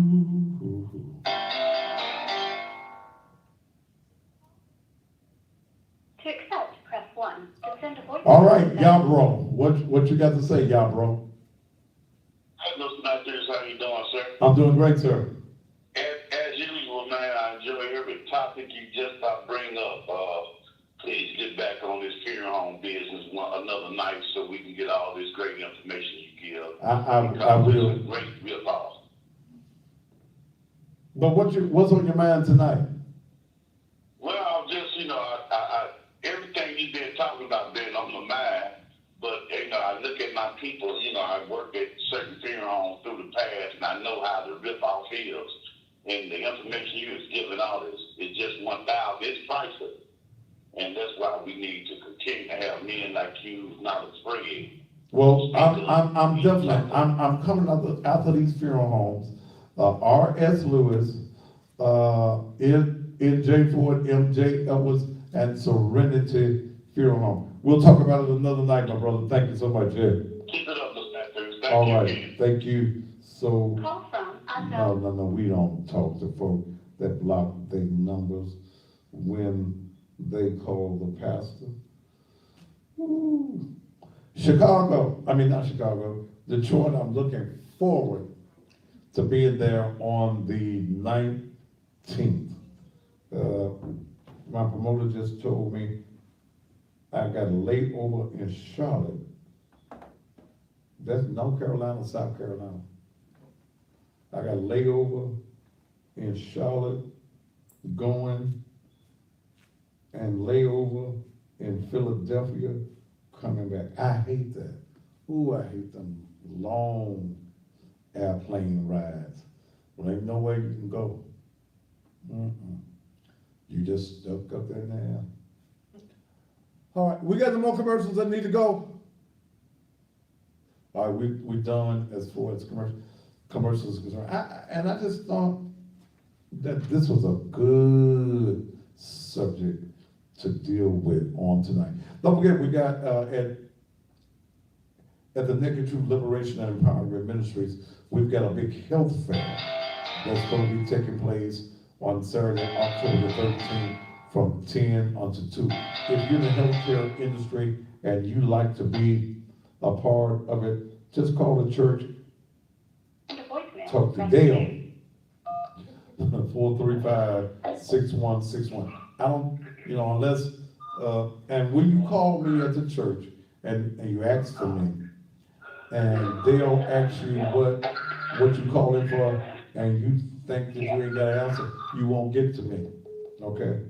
To accept, press 1. To send a voicemail. All right, Yabro, what you got to say, Yabro? Hello, Smackers. How you doing, sir? I'm doing great, sir. As usual, man, I enjoy every topic you just bring up. Please get back on this funeral home business another night so we can get all this great information you give. I will. It's a great, real loss. But what's on your mind tonight? Well, just, everything you've been talking about been on my mind. But, I look at my people, I worked at certain funeral homes through the past, and I know how the rip-off is. And the information you was giving out is just 1,000. It's priceless. And that's why we need to continue to have men like you not afraid. Well, I'm definitely, I'm coming after these funeral homes. R.S. Lewis, N.J. Ford, M.J. Edwards, and Serenity Funeral Home. We'll talk about it another night, my brother. Thank you so much. Yeah. Keep it up, Mr. Matthews. Thank All you. right. Thank you. So, Call from unknown. no, we don't talk to folks that block their numbers when they call the pastor. Ooh. Detroit, I'm looking forward to being there on the 19th. My promoter just told me I got a layover in Charlotte. That's North Carolina, South Carolina. I got a layover in Charlotte, going and layover in Philadelphia, coming back. I hate that. Ooh, I hate them long airplane rides. Well, ain't no way you can go. Mm-mm. You just stuck up there now. All right, we got some more commercials that need to go. All right, we done as far as commercials is concerned. And I just thought that this was a good subject to deal with on tonight. Don't forget, we got at the Naked Truth Liberation and Empowerment Ministries, we've got a big health fair that's going to be taking place on Saturday, October the 13th, from 10 until 2. If you're in the healthcare industry and you like to be a part of it, just call the church, talk to Dale, 435-6161. I don't, unless, and when you call me at the church and you ask for me, and they'll ask you what you calling for, and you think that you ain't got an answer, you won't get to me, okay?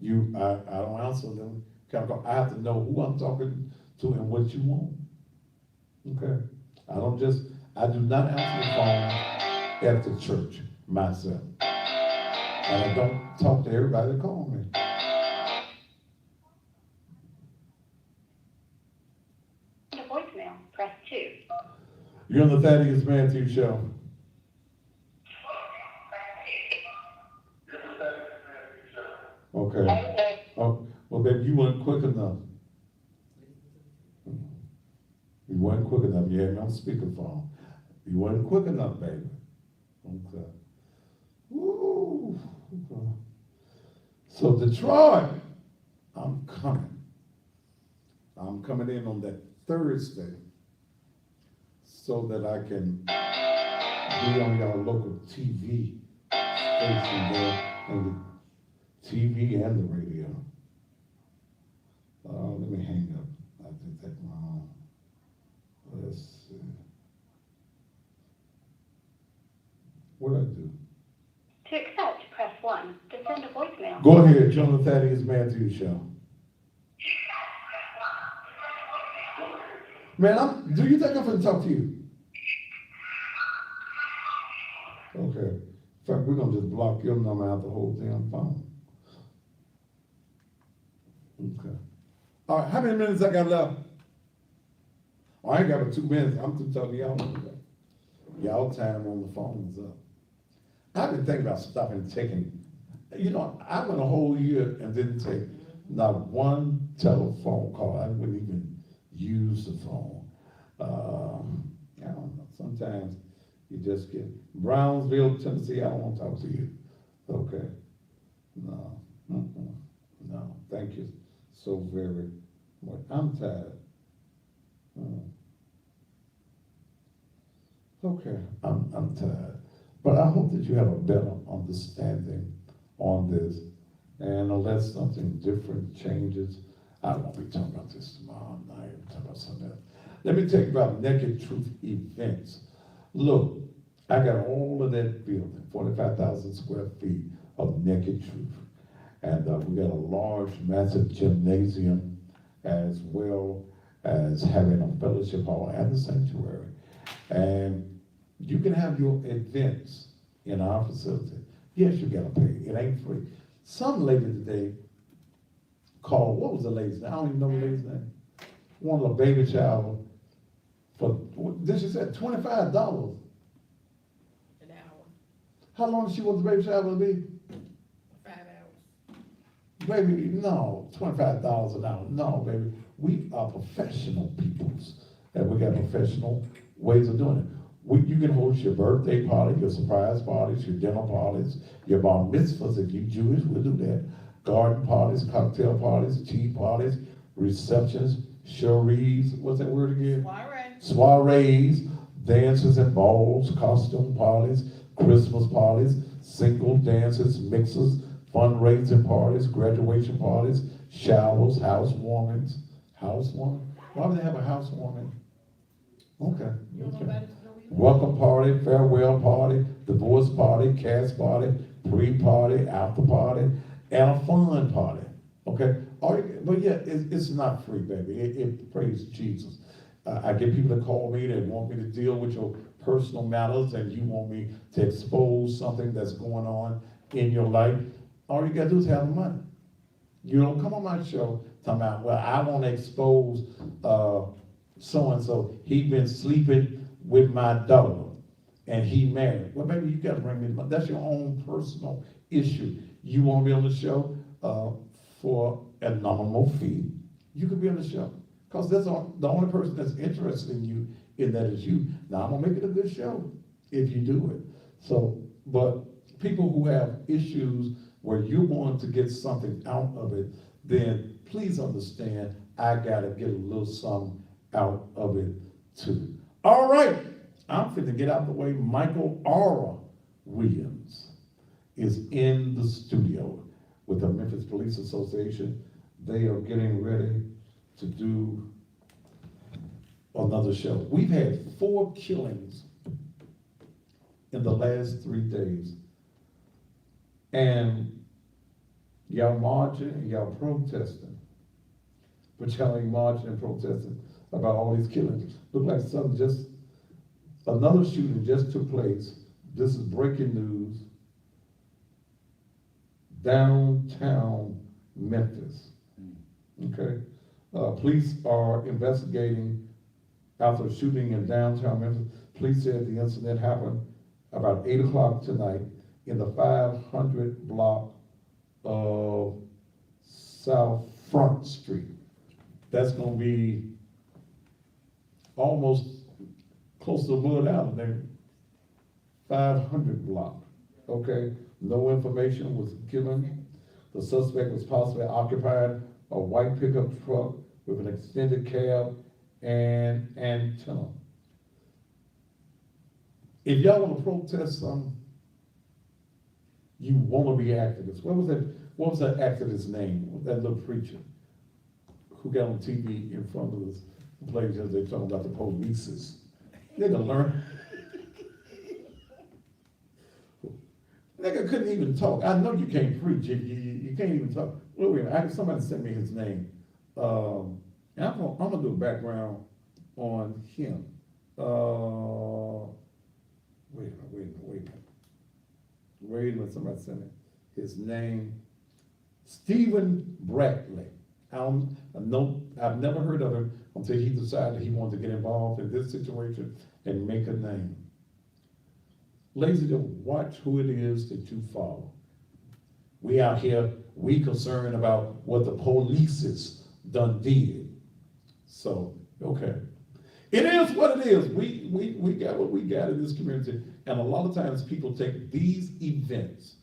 I don't answer them. I have to know who I'm talking to and what you want, okay? I do not answer the phone at the church myself. And I don't talk to everybody that calls me. The voicemail, press 2. You're on the Thaddeus Matthews Show. Okay. Oh, well, baby, you weren't quick enough. You weren't quick enough. You had me on speakerphone. You weren't quick enough, baby. Okay. Woo. So Detroit, I'm coming. I'm coming in on that Thursday so that I can be on your local TV station there, and the TV and the radio. Let me hang up. I did that wrong. Let's see. What did I do? To accept, press 1. To send a voicemail. Go ahead, John the Thaddeus Matthews Show. Man, do you think I'm going to talk to you? Okay. In fact, we're going to just block your number out the whole damn phone. Okay. All right, how many minutes I got left? Oh, I ain't got but 2 minutes. I'm through talking to y'all. Y'all time on the phone is up. I've been thinking about stopping taking, I went a whole year and didn't take not one telephone call. I wouldn't even use the phone. I don't know. Sometimes you just get Brownsville, Tennessee. I don't want to talk to you. Okay. No. No. Thank you so very much. I'm tired. Okay. I'm tired. But I hope that you have a better understanding on this. And unless something different changes, I won't be talking about this tomorrow night. I'm talking about something else. Let me tell you about Naked Truth events. Look, I got all of that building, 45,000 square feet of Naked Truth. And we got a large, massive gymnasium, as well as having a fellowship hall and a sanctuary. And you can have your events in our facility. Yes, you gotta pay. It ain't free. Some lady today called, what was the lady's name? I don't even know the lady's name. Wanted a baby shower for, did she say $25? An hour. How long did she want the baby shower to be? 5 hours. Baby, no, $25 an hour. No, baby. We are professional peoples, and we got professional ways of doing it. You can host your birthday party, your surprise parties, your dinner parties, your bar mitzvahs. If you're Jewish, we'll do that. Garden parties, cocktail parties, tea parties, receptions, soirees, what's that word again? Soirees, dances and balls, costume parties, Christmas parties, single dances, mixers, fundraising parties, graduation parties, showers, housewarmings. Housewarming? Why would they have a housewarming? Okay. Welcome party, farewell party, the divorce party, cast party, pre-party, after party, and a fun party. Okay? But yeah, it's not free, baby. It praise Jesus. I get people that call me that want me to deal with your personal matters and you want me to expose something that's going on in your life. All you gotta do is have the money. You don't come on my show talking about, well, I want to expose so-and-so. He been sleeping with my daughter and he married. Well, baby, you gotta bring me the money. That's your own personal issue. You want me on the show for a nominal fee. You could be on the show. Because that's the only person that's interested in you, in that is you. Now, I'm gonna make it a good show if you do it. So, but people who have issues where you want to get something out of it, then please understand, I gotta get a little something out of it too. All right, I'm finna get out the way. Michael R. Williams is in the studio with the Memphis Police Association. They are getting ready to do another show. We've had 4 killings in the last 3 days. And y'all marching and y'all protesting. But y'all ain't marching and protesting about all these killings. Look like another shooting just took place. This is breaking news. Downtown Memphis. Okay? Police are investigating after a shooting in downtown Memphis. Police said the incident happened about 8 o'clock tonight in the 500 block of South Front Street. That's gonna be almost close to Wood Avenue, 500 block, okay? No information was given. The suspect was possibly occupying a white pickup truck with an extended cab and antenna. If y'all wanna protest something, you wanna be activists. What was that activist's name? That little preacher who got on TV in front of us, played as they talking about the polices. Nigga learn. Nigga couldn't even talk. I know you can't preach. You can't even talk. Wait a minute, somebody sent me his name. And I'm gonna do a background on him. Wait a minute, somebody sent me his name. Stephen Bradley. I've never heard of him until he decided he wanted to get involved in this situation and make a name. Ladies and gentlemen, watch who it is that you follow. We out here, we concerned about what the police done did. So, okay. It is what it is. We got what we got in this community. And a lot of times people take these events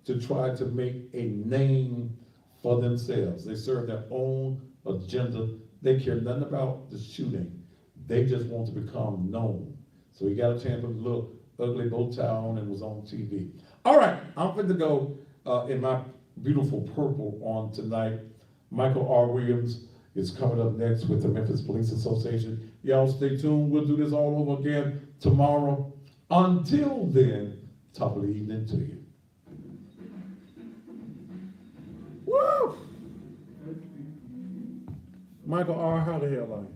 to try to make a name for themselves. They serve their own agenda. They care nothing about the shooting. They just want to become known. So he got a chance with a little ugly bow tie on and was on TV. All right, I'm fit to go in my beautiful purple on tonight. Michael R. Williams is coming up next with the Memphis Police Association. Y'all stay tuned. We'll do this all over again tomorrow. Until then, top of the evening to you. Woo! Michael R., how the hell are you?